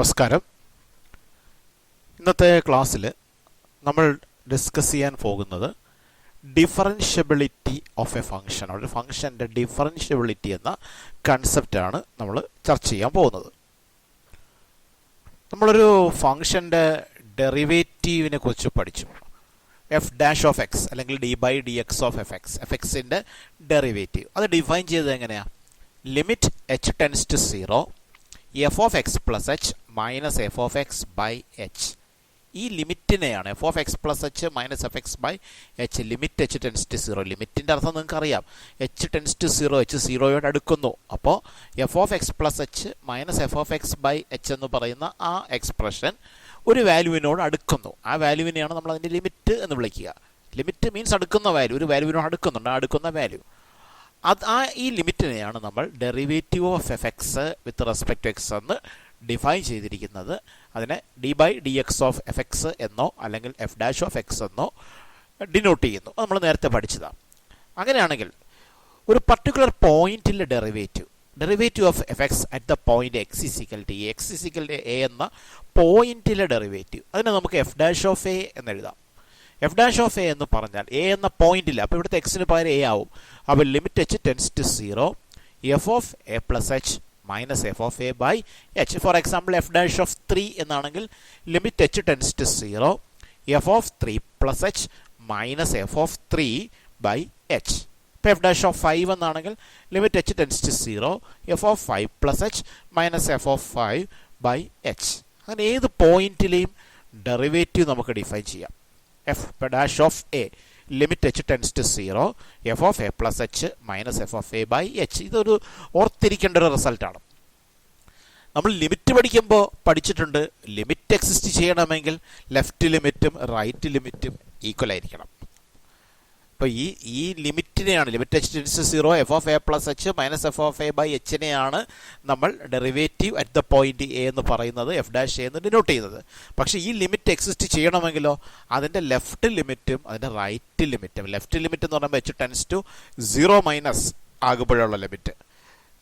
നമസ്കാരം. ഇന്നത്തെ ക്ലാസ്സിൽ നമ്മൾ ഡിസ്കസ് ചെയ്യാൻ പോകുന്നത് ഡിഫറൻഷ്യബിലിറ്റി ഓഫ് എ ഫംഗ്ഷൻ, ഒരു ഫംഗ്ഷൻ്റെ ഡിഫറൻഷ്യബിലിറ്റി എന്ന കൺസെപ്റ്റാണ് നമ്മൾ ചർച്ച ചെയ്യാൻ പോകുന്നത്. നമ്മളൊരു ഫംഗ്ഷൻ്റെ ഡെറിവേറ്റീവിനെ കുറിച്ച് പഠിച്ചു. എഫ് ഡാഷ് ഓഫ് എക്സ് അല്ലെങ്കിൽ D by D X of F X, F എക്സിൻ്റെ ഡെറിവേറ്റീവ് അത് ഡിഫൈൻ ചെയ്തത് എങ്ങനെയാണ്? Limit H tends to 0 F of X plus H minus F of X by H. ഈ ലിമിറ്റിനെയാണ് F of X plus H minus F X by H. Limit H tends to 0. ലിമിറ്റിൻ്റെ അർത്ഥം നിങ്ങൾക്ക് അറിയാം. H tends to 0, H 0യോട് അടുക്കുന്നു. അപ്പോൾ F of X plus H minus F of X by H എന്ന് പറയുന്ന ആ എക്സ്പ്രഷൻ ഒരു വാല്യൂവിനോട് അടുക്കുന്നു. ആ വാല്യൂവിനെയാണ് നമ്മൾ അതിൻ്റെ ലിമിറ്റ് എന്ന് വിളിക്കുക. ലിമിറ്റ് മീൻസ് അടുക്കുന്ന വാല്യൂ, ഒരു വാല്യൂവിനോട് അടുക്കുന്നുണ്ട്, അടുക്കുന്ന വാല്യൂ. ഈ ലിമിറ്റിനെയാണ് നമ്മൾ derivative of F X with respect to X എന്ന് ഡിഫൈൻ ചെയ്തിരിക്കുന്നത്. അതിനെ D by D X of F X എന്നോ അല്ലെങ്കിൽ എഫ് ഡാഷ് ഓഫ് എക്സ് എന്നോ ഡിനോട്ട് ചെയ്യുന്നു. അത് നമ്മൾ നേരത്തെ പഠിച്ചതാണ്. അങ്ങനെയാണെങ്കിൽ ഒരു പർട്ടിക്കുലർ പോയിന്റിലെ derivative of F X at the point X is equal to A എന്ന പോയിന്റിലെ ഡെറിവേറ്റീവ്, അതിനെ നമുക്ക് എഫ് ഡാഷ് ഓഫ് എ എന്ന് എഴുതാം. എഫ് ഡാഷ് ഓഫ് എ എന്ന് പറഞ്ഞാൽ എ എന്ന പോയിന്റിൽ, അപ്പോൾ ഇവിടുത്തെ എക്സിന് പകരം എ ആവും. അപ്പോൾ limit H tends to 0 F of A plus H minus F of A by H. For example F dash of 3 എന്നാണെങ്കിൽ limit H tends to 0 F of 3 plus H minus F of 3 by H. ഇപ്പോൾ F dash of 5 എന്നാണെങ്കിൽ limit H tends to 0 F of 5 plus H minus F of 5 by H. അങ്ങനെ ഏത് പോയിന്റിലെയും derivative നമുക്ക് define ചെയ്യാം. F dash of A limit H tends to 0 F of A plus H minus F of A by H. ഇതൊരു ഓർത്തിരിക്കേണ്ട ഒരു റിസൾട്ടാണ്. നമ്മൾ ലിമിറ്റ് പഠിക്കുമ്പോൾ പഠിച്ചിട്ടുണ്ട്, ലിമിറ്റ് എക്സിസ്റ്റ് ചെയ്യണമെങ്കിൽ ലെഫ്റ്റ് ലിമിറ്റും റൈറ്റ് ലിമിറ്റും ഈക്വൽ ആയിരിക്കണം. അപ്പോൾ ഈ ലിമിറ്റിനെയാണ്, limit H tends to 0 F of A plus H minus F of A by എച്ചിനെയാണ് നമ്മൾ derivative at the point A എന്ന് പറയുന്നത്, എഫ് ഡാഷ് എ എന്ന് ഡിനോട്ട് ചെയ്യുന്നത്. പക്ഷേ ഈ ലിമിറ്റ് എക്സിസ്റ്റ് ചെയ്യണമെങ്കിലോ അതിൻ്റെ ലെഫ്റ്റ് ലിമിറ്റും അതിൻ്റെ റൈറ്റ് ലിമിറ്റും, ലെഫ്റ്റ് ലിമിറ്റ് എന്ന് പറയുമ്പോൾ എച്ച് ടെൻസ് ടു 0 മൈനസ് ആകുമ്പോഴുള്ള ലിമിറ്റ്,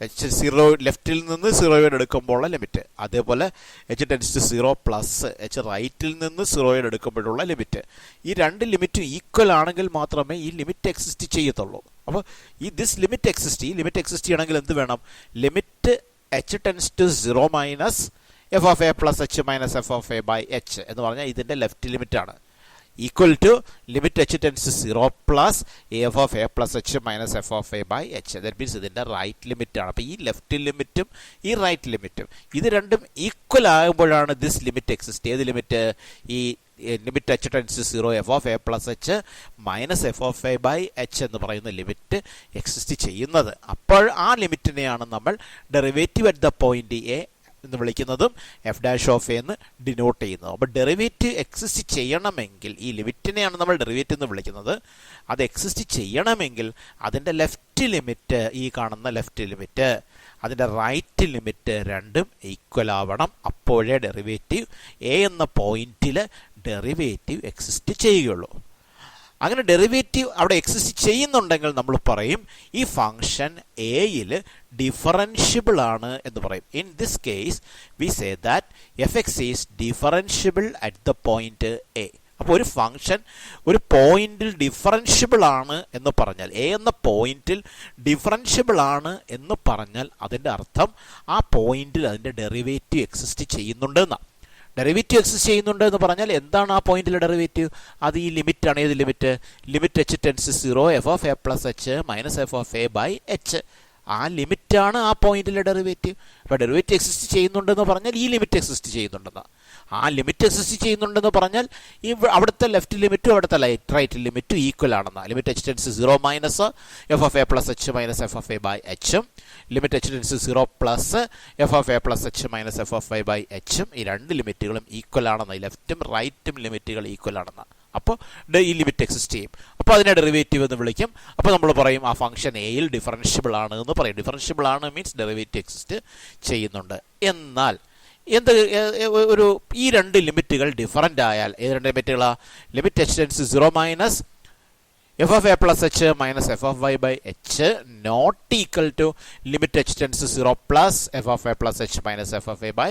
എച്ച് 0 ലെഫ്റ്റിൽ നിന്ന് 0 എടുക്കുമ്പോഴുള്ള ലിമിറ്റ്, അതേപോലെ H tends to 0 plus H റൈറ്റിൽ നിന്ന് 0 എടുക്കുമ്പോഴുള്ള ലിമിറ്റ്. ഈ രണ്ട് ലിമിറ്റും ഈക്വൽ ആണെങ്കിൽ മാത്രമേ ഈ ലിമിറ്റ് എക്സിസ്റ്റ് ചെയ്യത്തുള്ളൂ. അപ്പോൾ ഈ ലിമിറ്റ് എക്സിസ്റ്റ് ചെയ്യണമെങ്കിൽ എന്ത് വേണം? Limit H tends to 0 minus F of A plus H minus F of A by H എന്ന് പറഞ്ഞാൽ ഇതിൻ്റെ ലെഫ്റ്റ് ലിമിറ്റാണ്. Equal to limit H tends to 0 plus F of A plus H minus F of A by H. That means ഇതിൻ്റെ right ലിമിറ്റാണ്. അപ്പോൾ ഈ left ലിമിറ്റും ഈ റൈറ്റ് ലിമിറ്റും ഇത് രണ്ടും ഈക്വൽ ആകുമ്പോഴാണ് ദിസ് ലിമിറ്റ് എക്സിസ്റ്റ്. ഏത് ലിമിറ്റ്? ഈ limit H tends to 0 F of A plus H minus F of A by H എന്ന് പറയുന്ന ലിമിറ്റ് എക്സിസ്റ്റ് ചെയ്യുന്നത്. അപ്പോൾ ആ ലിമിറ്റിനെയാണ് നമ്മൾ derivative at the point A എന്ന് വിളിക്കുന്നതും എഫ് ഡാഷ് ഓഫ് എ എന്ന് ഡിനോട്ട് ചെയ്യുന്നത്. അപ്പോൾ ഡെറിവേറ്റീവ് എക്സിസ്റ്റ് ചെയ്യണമെങ്കിൽ, ഈ ലിമിറ്റിനെയാണ് നമ്മൾ ഡെറിവേറ്റീവ് എന്ന് വിളിക്കുന്നത്, അത് എക്സിസ്റ്റ് ചെയ്യണമെങ്കിൽ അതിൻ്റെ ലെഫ്റ്റ് ലിമിറ്റ്, ഈ കാണുന്ന ലെഫ്റ്റ് ലിമിറ്റ്, അതിൻ്റെ റൈറ്റ് ലിമിറ്റ് രണ്ടും ഈക്വൽ ആവണം. അപ്പോഴേ ഡെറിവേറ്റീവ് എ എന്ന പോയിന്റിൽ ഡെറിവേറ്റീവ് എക്സിസ്റ്റ് ചെയ്യുകയുള്ളൂ. അങ്ങനെ ഡെറിവേറ്റീവ് അവിടെ എക്സിസ്റ്റ് ചെയ്യുന്നുണ്ടെങ്കിൽ നമ്മൾ പറയും ഈ ഫംഗ്ഷൻ എയിൽ ഡിഫറൻഷ്യബിൾ ആണ് എന്ന് പറയും. In this case we say that F X is differentiable at the point A. അപ്പോൾ ഒരു ഫംഗ്ഷൻ ഒരു പോയിന്റിൽ ഡിഫറൻഷ്യബിൾ ആണ് എന്ന് പറഞ്ഞാൽ, എ എന്ന പോയിന്റിൽ ഡിഫറൻഷ്യബിൾ ആണ് എന്ന് പറഞ്ഞാൽ അതിൻ്റെ അർത്ഥം ആ പോയിന്റിൽ അതിൻ്റെ ഡെറിവേറ്റീവ് എക്സിസ്റ്റ് ചെയ്യുന്നുണ്ട് എന്നാണ്. ഡെറിവേറ്റീവ് എക്സിസ്റ്റ് ചെയ്യുന്നുണ്ട് എന്ന് പറഞ്ഞാൽ എന്താണ് ആ പോയിന്റിലെ ഡെറിവേറ്റീവ്? അത് ഈ ലിമിറ്റാണ്. ഏത് limit? Limit H tends 0 F of A plus H minus F of A by H. ആ ലിമിറ്റാണ് ആ പോയിന്റിലെ ഡെറിവേറ്റീവ്. അപ്പോൾ ഡെറിവേറ്റീവ് എക്സിസ്റ്റ് ചെയ്യുന്നുണ്ടെന്ന് പറഞ്ഞാൽ ഈ ലിമിറ്റ് എക്സിസ്റ്റ് ചെയ്യുന്നുണ്ടെന്ന്. ആ ലിമിറ്റ് എക്സിസ്റ്റ് ചെയ്യുന്നുണ്ടെന്ന് പറഞ്ഞാൽ ഈ അവിടുത്തെ ലെഫ്റ്റ് ലിമിറ്റും അവിടുത്തെ റൈറ്റ് ലിമിറ്റും ഈക്വൽ ആണെന്ന്. Limit H tends 0 minus F of A plus H minus F of A by എച്ചും limit H tends 0 plus F of A plus H minus F of A by എച്ചും, ഈ രണ്ട് ലിമിറ്റുകളും equal ആണെന്ന്. ഈ ലെഫ്റ്റും റൈറ്റും ലിമിറ്റുകൾ ഈക്വൽ ആണെന്ന്. അപ്പോൾ ഈ ലിമിറ്റ് എക്സിസ്റ്റ് ചെയ്യും. അപ്പോൾ അതിനെ ഡെറിവേറ്റീവ് എന്ന് വിളിക്കും. അപ്പോൾ നമ്മൾ പറയും ആ ഫംഗ്ഷൻ എയിൽ ഡിഫറൻഷ്യബിൾ ആണ് എന്ന് പറയും. ഡിഫറൻഷ്യബിൾ ആണ് മീൻസ് ഡെറിവേറ്റീവ് എക്സിസ്റ്റ് ചെയ്യുന്നുണ്ട്. എന്നാൽ ഈ രണ്ട് ലിമിറ്റുകൾ ഡിഫറൻ്റ് ആയാൽ, ഏത് രണ്ട് ലിമിറ്റുകളാണ്? Limit H tends 0 minus F of A plus H minus F of Y by H not equal to limit H tends 0 plus F of A plus H minus F of A by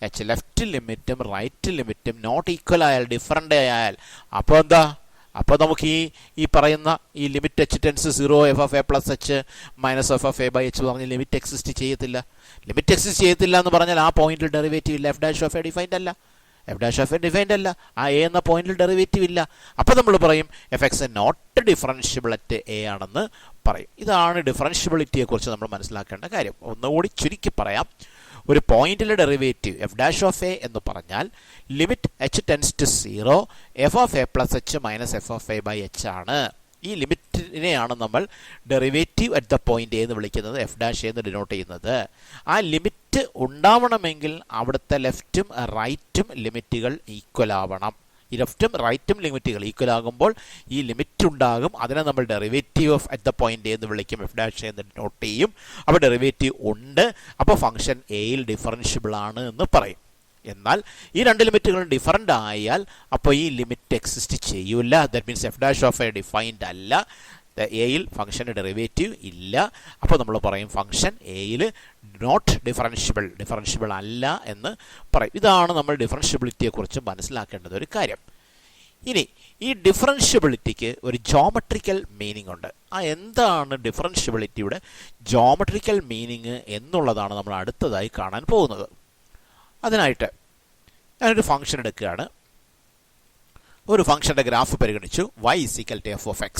H. Left ലിമിറ്റും right ലിമിറ്റും not equal ആയാൽ, different ആയാൽ, അപ്പോൾ എന്താ, അപ്പോൾ നമുക്ക് ഈ പറയുന്ന ഈ limit H tends 0 F of A plus H minus F of A by H പറഞ്ഞ് ലിമിറ്റ് എക്സിസ്റ്റ് ചെയ്യത്തില്ല. ലിമിറ്റ് എക്സിസ്റ്റ് ചെയ്യത്തില്ല എന്ന് പറഞ്ഞാൽ ആ പോയിന്റിൽ ഡെറിവേറ്റീവ് ഇല്ല. F dash of A defined അല്ല, F dash of A defined അല്ല, ആ എ എന്ന പോയിന്റിൽ ഡെറിവേറ്റീവ് ഇല്ല. അപ്പോൾ നമ്മൾ പറയും F X not differentiable at A ആണെന്ന് പറയും. ഇതാണ് ഡിഫറൻഷ്യബിലിറ്റിയെക്കുറിച്ച് നമ്മൾ മനസ്സിലാക്കേണ്ട കാര്യം. ഒന്നുകൂടി ചുരുക്കി പറയാം, ഒരു പോയിന്റിലെ derivative F dash of A എന്ന് പറഞ്ഞാൽ limit H tends to 0 F of A plus H minus F of A by H ആണ്. ഈ ലിമിറ്റിനെയാണ് നമ്മൾ ഡെറിവേറ്റീവ് അറ്റ് ദ പോയിന്റ് എന്ന് വിളിക്കുന്നത്, എഫ് ഡാഷ് എന്ന് ഡിനോട്ട് ചെയ്യുന്നത്. ആ ലിമിറ്റ് ഉണ്ടാവണമെങ്കിൽ അവിടുത്തെ ലെഫ്റ്റും റൈറ്റും ലിമിറ്റുകൾ ഈക്വൽ ആവണം. ഈ ലെഫ്റ്റും റൈറ്റും ലിമിറ്റുകൾ ഈക്വൽ ആകുമ്പോൾ ഈ ലിമിറ്റ് ഉണ്ടാകും. അതിനെ നമ്മൾ derivative of at the point എന്ന് വിളിക്കും, എഫ് ഡാഷ് എന്ന് ഡിനോട്ട് ചെയ്യും. അപ്പോൾ ഡെറിവേറ്റീവ് ഉണ്ട്, അപ്പോൾ ഫംഗ്ഷൻ എയിൽ ഡിഫറൻഷ്യബിൾ ആണ് എന്ന് പറയും. എന്നാൽ ഈ രണ്ട് ലിമിറ്റുകളും ഡിഫറൻ്റ് ആയാൽ അപ്പോൾ ഈ ലിമിറ്റ് എക്സിസ്റ്റ് ചെയ്യൂല. That means F dash of A defined അല്ല, എയിൽ ഫംഗ്ഷന് ഡെറിവേറ്റീവ് ഇല്ല. അപ്പോൾ നമ്മൾ പറയും ഫംഗ്ഷൻ എയിൽ നോട്ട് ഡിഫറൻഷ്യബിൾ അല്ല എന്ന് പറയും. ഇതാണ് നമ്മൾ ഡിഫറൻഷ്യബിലിറ്റിയെക്കുറിച്ച് മനസ്സിലാക്കേണ്ടത് ഒരു കാര്യം. ഇനി ഈ ഡിഫറൻഷ്യബിലിറ്റിക്ക് ഒരു ജോമെട്രിക്കൽ മീനിങ് ഉണ്ട്. ആ എന്താണ് ഡിഫറൻഷ്യബിലിറ്റിയുടെ ജോമെട്രിക്കൽ മീനിങ് എന്നുള്ളതാണ് നമ്മൾ അടുത്തതായി കാണാൻ പോകുന്നത്. അതിനായിട്ട് ഞാനൊരു ഫംഗ്ഷൻ എടുക്കുകയാണ്. ഒരു ഫംഗ്ഷൻ്റെ ഗ്രാഫ് പരിഗണിച്ചു, y = f of x.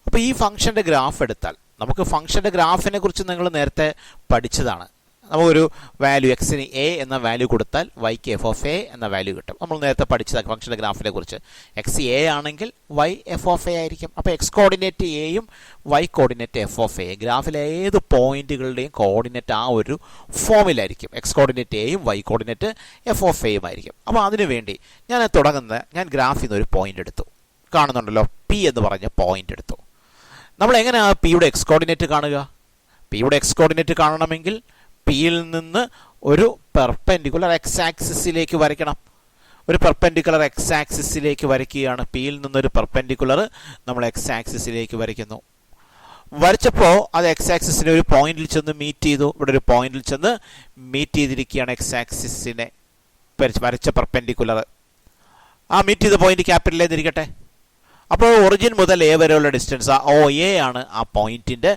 അപ്പോൾ ഈ ഫംഗ്ഷൻ്റെ ഗ്രാഫ് എടുത്താൽ, നമുക്ക് ഫംഗ്ഷൻ്റെ ഗ്രാഫിനെ കുറിച്ച് നിങ്ങൾ നേരത്തെ പഠിച്ചതാണ്. നമുക്കൊരു വാല്യൂ എക്സിന് എ എന്ന വാല്യൂ കൊടുത്താൽ വൈക്ക് എഫ് ഓഫ് എ എന്ന വാല്യൂ കിട്ടും. നമ്മൾ നേരത്തെ പഠിച്ചതാണ് ഫംഗ്ഷൻ്റെ ഗ്രാഫിനെ കുറിച്ച്. എക്സ് എ ആണെങ്കിൽ വൈ എഫ് ഓഫ് എ ആയിരിക്കും. അപ്പോൾ എക്സ് കോർഡിനേറ്റ് എയും Y coordinate F of A, ഗ്രാഫിലെ ഏത് പോയിന്റുകളുടെയും കോർഡിനേറ്റ് ആ ഒരു ഫോമിലായിരിക്കും. എക്സ് കോർഡിനേറ്റ് എയും വൈ കോർഡിനേറ്റ് എഫ് ഓഫ് എയും ആയിരിക്കും. അപ്പോൾ അതിനു വേണ്ടി ഞാൻ ഗ്രാഫിൽ നിന്ന് ഒരു പോയിന്റ് എടുത്തു, കാണുന്നുണ്ടല്ലോ, പി എന്ന് പറഞ്ഞ പോയിന്റ് എടുത്തു. നമ്മൾ എങ്ങനെയാണ് പിയുടെ എക്സ് കോർഡിനേറ്റ് കാണുക? പിയുടെ എക്സ് കോർഡിനേറ്റ് കാണണമെങ്കിൽ പിയിൽ നിന്ന് ഒരു പെർപെൻഡിക്കുലർ എക്സ് ആക്സിസിലേക്ക് വരയ്ക്കണം. ഒരു പെർപെൻഡിക്കുലർ എക്സ് ആക്സിസിലേക്ക് വരയ്ക്കുകയാണ്. പിയിൽ നിന്നൊരു പെർപെൻഡിക്കുലർ നമ്മൾ എക്സ് ആക്സിസിലേക്ക് വരയ്ക്കുന്നു. വരച്ചപ്പോൾ അത് എക്സ് ആക്സിസിനെ ഒരു പോയിന്റിൽ ചെന്ന് മീറ്റ് ചെയ്തു. ഇവിടെ ഒരു പോയിന്റിൽ ചെന്ന് മീറ്റ് ചെയ്തിരിക്കുകയാണ് എക്സ് ആക്സിസിനെ വരച്ച പെർപെൻഡിക്കുലർ. ആ മീറ്റ് ചെയ്ത പോയിന്റ് ക്യാപിറ്റൽ എന്നിരിക്കട്ടെ. അപ്പോൾ ഒറിജിൻ മുതൽ എ വരെയുള്ള ഡിസ്റ്റൻസ് ഒ എ ആണ് ആ പോയിന്റിൻ്റെ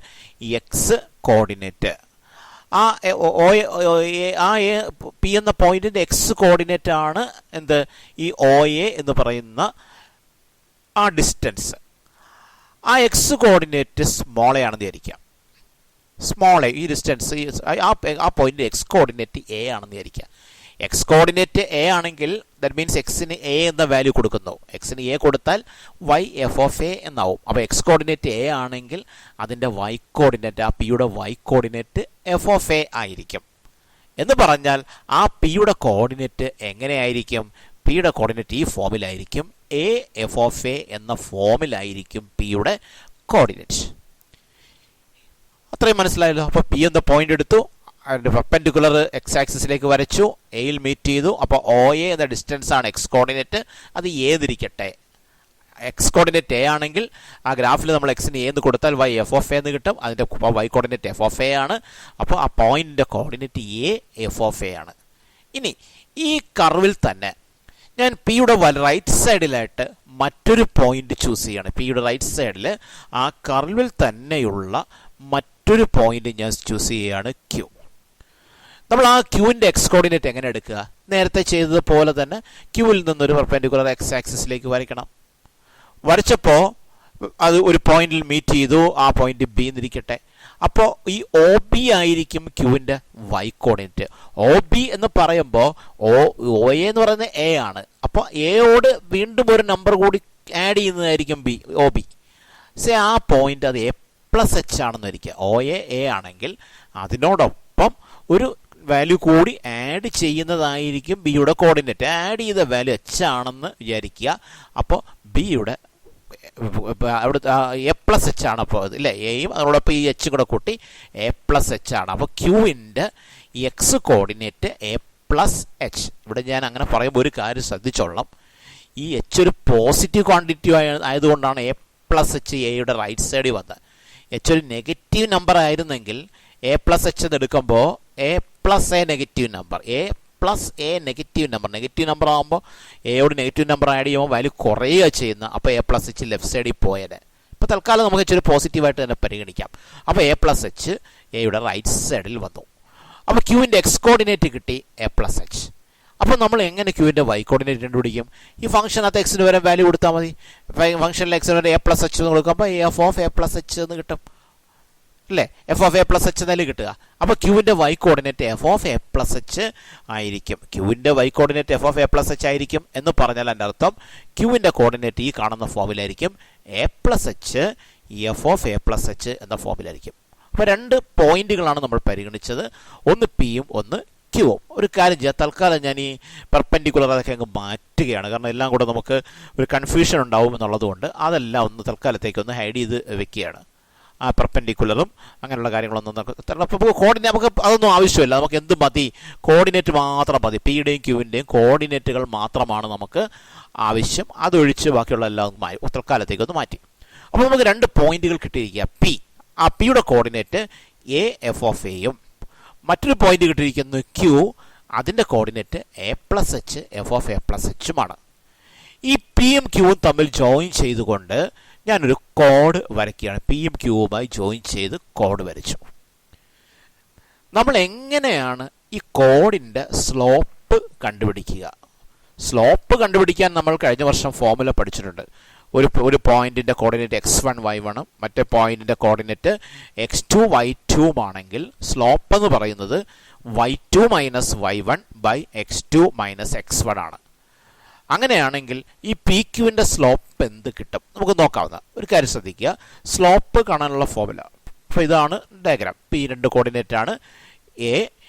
എക്സ് കോർഡിനേറ്റ്. ആ പി എന്ന പോയിന്റിൻ്റെ എക്സ് കോർഡിനേറ്റ് ആണ് എന്ത്, ഈ ഒ എ എന്ന് പറയുന്ന ആ ഡിസ്റ്റൻസ്. ആ എക്സ് കോർഡിനേറ്റ് സ്മോൾ എ ആണെന്ന് വിചാരിക്കാം. സ്മോൾ എ, ഈ ഡിസ്റ്റൻസ് ആ പോയിന്റ് എക്സ് കോർഡിനേറ്റ് എ ആണെന്ന് വിചാരിക്കുക. എക്സ് കോർഡിനേറ്റ് എ ആണെങ്കിൽ ദാറ്റ് മീൻസ് എക്സിന് എ എന്ന വാല്യൂ കൊടുക്കുന്നു. എക്സിന് എ കൊടുത്താൽ വൈ എഫ് ഓഫ് എ എന്നാവും. അപ്പോൾ എക്സ് കോർഡിനേറ്റ് എ ആണെങ്കിൽ അതിൻ്റെ വൈ കോർഡിനേറ്റ്, ആ പിയുടെ Y coordinate F of A ആയിരിക്കും. എന്ന് പറഞ്ഞാൽ ആ പിയുടെ കോർഡിനേറ്റ് എങ്ങനെയായിരിക്കും? പിയുടെ കോർഡിനേറ്റ് ഈ ഫോമിലായിരിക്കും. എ എഫ് ഓഫ് എ എന്ന ഫോമിലായിരിക്കും പിയുടെ കോർഡിനേറ്റ്. അത്രയും മനസ്സിലായല്ലോ. അപ്പോൾ പി എന്ന പോയിന്റ് എടുത്തു, അതിൻ്റെ പെർപെൻഡിക്കുലർ എക്സ് ആക്സിസിലേക്ക് വരച്ചു, എയിൽ മീറ്റ് ചെയ്തു. അപ്പോൾ ഒ എ എന്ന ഡിസ്റ്റൻസ് ആണ് എക്സ് കോർഡിനേറ്റ്. അത് ഏതിരിക്കട്ടെ, എക്സ് കോർഡിനേറ്റ് എ ആണെങ്കിൽ ആ ഗ്രാഫിൽ നമ്മൾ എക്സിന് എ എന്ന് കൊടുത്താൽ വൈ എഫ് ഓഫ് എ എന്ന് കിട്ടും. അതിൻ്റെ Y coordinate F of A ആണ്. അപ്പോൾ ആ പോയിന്റിൻ്റെ coordinate A F of A ആണ്. ഇനി ഈ കർവിൽ തന്നെ ഞാൻ പിയുടെ റൈറ്റ് സൈഡിലായിട്ട് മറ്റൊരു പോയിന്റ് ചൂസ് ചെയ്യാണ്. പിയുടെ റൈറ്റ് സൈഡിൽ ആ കർവിൽ തന്നെയുള്ള മറ്റൊരു പോയിന്റ് ഞാൻ ചൂസ് ചെയ്യുകയാണ്, ക്യൂ. നമ്മൾ ആ ക്യൂവിൻ്റെ എക്സ് കോർഡിനേറ്റ് എങ്ങനെ എടുക്കുക? നേരത്തെ ചെയ്തതുപോലെ തന്നെ ക്യൂവിൽ നിന്നൊരു പെർപെൻഡിക്കുലർ എക്സ് ആക്സിസിലേക്ക് വരയ്ക്കണം. വരച്ചപ്പോൾ അത് ഒരു പോയിന്റിൽ മീറ്റ് ചെയ്തു. ആ പോയിന്റ് ബി എന്നിരിക്കട്ടെ. അപ്പോൾ ഈ ഒ ബി ആയിരിക്കും ക്യൂവിൻ്റെ വൈ കോർഡിനേറ്റ്. ഒ ബി എന്ന് പറയുമ്പോൾ ഒ എ എന്ന് പറയുന്നത് എ ആണ്. അപ്പോൾ എയോട് വീണ്ടും ഒരു നമ്പർ കൂടി ആഡ് ചെയ്യുന്നതായിരിക്കും ബി, ഒ ബി. സേ ആ പോയിന്റ് അത് എ പ്ലസ് എച്ച് ആണെന്ന് വരിക്കുക. ഒ എ ആണെങ്കിൽ അതിനോടൊപ്പം ഒരു വാല്യൂ കൂടി ആഡ് ചെയ്യുന്നതായിരിക്കും ബിയുടെ കോർഡിനേറ്റ്. ആഡ് ചെയ്ത വാല്യൂ എച്ച് ആണെന്ന് വിചാരിക്കുക. അപ്പോൾ ബിയുടെ അവിടെ എ പ്ലസ് എച്ച് ആണ്. അപ്പോൾ ഇല്ലേ, എയും അതോടൊപ്പം ഈ എച്ചും കൂടെ കൂട്ടി എ പ്ലസ് എച്ച് ആണ്. അപ്പോൾ ക്യൂവിൻ്റെ X coordinate A plus H. ഇവിടെ ഞാൻ അങ്ങനെ പറയുമ്പോൾ ഒരു കാര്യം ശ്രദ്ധിച്ചോളാം. ഈ എച്ച് ഒരു പോസിറ്റീവ് ക്വാണ്ടിറ്റി ആയതുകൊണ്ടാണ് എ പ്ലസ് എച്ച് എയുടെ റൈറ്റ് സൈഡിൽ വന്നത്. എച്ച് ഒരു നെഗറ്റീവ് നമ്പർ ആയിരുന്നെങ്കിൽ എ പ്ലസ് എച്ച് എന്ന് എടുക്കുമ്പോൾ A plus A negative number, A plus A negative number ആകുമ്പോൾ എയോട് നെഗറ്റീവ് നമ്പർ ആഡ് ചെയ്യുമ്പോൾ വാല്യൂ കുറയുക ചെയ്യുന്ന, അപ്പോൾ എ പ്ലസ് എച്ച് ലെഫ്റ്റ് സൈഡിൽ പോയത്. ഇപ്പോൾ തൽക്കാലം നമുക്ക് എച്ച് ഒരു പോസിറ്റീവായിട്ട് തന്നെ പരിഗണിക്കാം. അപ്പോൾ എ പ്ലസ് എച്ച് എയുടെ റൈറ്റ് സൈഡിൽ വന്നു. അപ്പോൾ ക്യൂവിൻ്റെ എക്സ് കോർഡിനേറ്റ് കിട്ടി എ പ്ലസ് എച്ച്. അപ്പോൾ നമ്മൾ എങ്ങനെ ക്യൂവിൻ്റെ വൈ കോർഡിനേറ്റ് കണ്ടുപിടിക്കും? ഈ ഫംഗ്ഷനകത്ത് എക്സിന് വരെ വാല്യൂ കൊടുത്താൽ മതി. ഫംഗ്ഷനിൽ എക്സിന് വരെ എ പ്ലസ് എച്ച് എന്ന് കൊടുക്കുമ്പോൾ F of A plus H എന്ന് കിട്ടും അല്ലേ? F of A plus H എന്നല്ലേ കിട്ടുക. അപ്പോൾ ക്യൂവിൻ്റെ Y coordinate F of A plus H ആയിരിക്കും. ക്യൂവിൻ്റെ Y coordinate F of A plus H ആയിരിക്കും എന്ന് പറഞ്ഞാൽ എൻ്റെ അർത്ഥം ക്യൂവിൻ്റെ കോർഡിനേറ്റ് ഈ കാണുന്ന ഫോമിലായിരിക്കും. A plus H F of A plus H എന്ന ഫോമിലായിരിക്കും. അപ്പോൾ രണ്ട് പോയിന്റുകളാണ് നമ്മൾ പരിഗണിച്ചത്, ഒന്ന് പിയും ഒന്ന് ക്യൂവും. ഒരു കാര്യം ചെയ്യാം, തൽക്കാലം ഞാൻ ഈ പെർപെൻഡിക്കുലർ അതൊക്കെ അങ്ങ് മാറ്റുകയാണ്. കാരണം എല്ലാം കൂടെ നമുക്ക് ഒരു കൺഫ്യൂഷൻ ഉണ്ടാവും എന്നുള്ളതുകൊണ്ട് അതെല്ലാം ഒന്ന് തൽക്കാലത്തേക്ക് ഒന്ന് ഹൈഡ് ചെയ്ത് വെക്കുകയാണ്. ആ പെർപെൻഡിക്കുലറും അങ്ങനെയുള്ള കാര്യങ്ങളൊന്നും നമുക്ക് അതൊന്നും ആവശ്യമില്ല. നമുക്ക് എന്ത് മതി? കോർഡിനേറ്റ് മാത്രം മതി. പിയുടെയും ക്യൂവിൻ്റെയും കോർഡിനേറ്റുകൾ മാത്രമാണ് നമുക്ക് ആവശ്യം. അതൊഴിച്ച് ബാക്കിയുള്ള എല്ലാം തൽക്കാലത്തേക്ക് ഒന്ന് മാറ്റി. അപ്പോൾ നമുക്ക് രണ്ട് പോയിന്റുകൾ കിട്ടിയിരിക്കുക. പി, ആ പിയുടെ കോർഡിനേറ്റ് എ എഫ് ഓഫ് എയും, മറ്റൊരു പോയിന്റ് കിട്ടിയിരിക്കുന്നു ക്യൂ, അതിൻ്റെ coordinate A plus H F of A plus എച്ചുമാണ്. ഈ പിയും ക്യൂവും തമ്മിൽ ജോയിൻ ചെയ്തുകൊണ്ട് ഞാനൊരു കോഡ് വരയ്ക്കുകയാണ്. പിയും ക്യൂവുമായി ജോയിൻ ചെയ്ത് കോഡ് വരച്ചു. നമ്മൾ എങ്ങനെയാണ് ഈ കോഡിൻ്റെ സ്ലോപ്പ് കണ്ടുപിടിക്കുക? സ്ലോപ്പ് കണ്ടുപിടിക്കാൻ നമ്മൾ കഴിഞ്ഞ വർഷം ഫോർമുല പഠിച്ചിട്ടുണ്ട്. ഒരു പോയിന്റിൻ്റെ കോർഡിനേറ്റ് x1 y1 മറ്റേ പോയിന്റിൻ്റെ കോർഡിനേറ്റ് x2 y2 ആണെങ്കിൽ സ്ലോപ്പ് എന്ന് പറയുന്നത് y2 minus y1 by x2 minus x1 ആണ്. അങ്ങനെയാണെങ്കിൽ ഈ പി ക്യൂവിൻ്റെ സ്ലോപ്പ് എന്ത് കിട്ടും? നമുക്ക് നോക്കാവുന്ന ഒരു കാര്യം ശ്രദ്ധിക്കുക. സ്ലോപ്പ് കാണാനുള്ള ഫോർമുല, അപ്പോൾ ഇതാണ് ഡയഗ്രാം. പി രണ്ട് കോർഡിനേറ്റ് ആണ്. എ,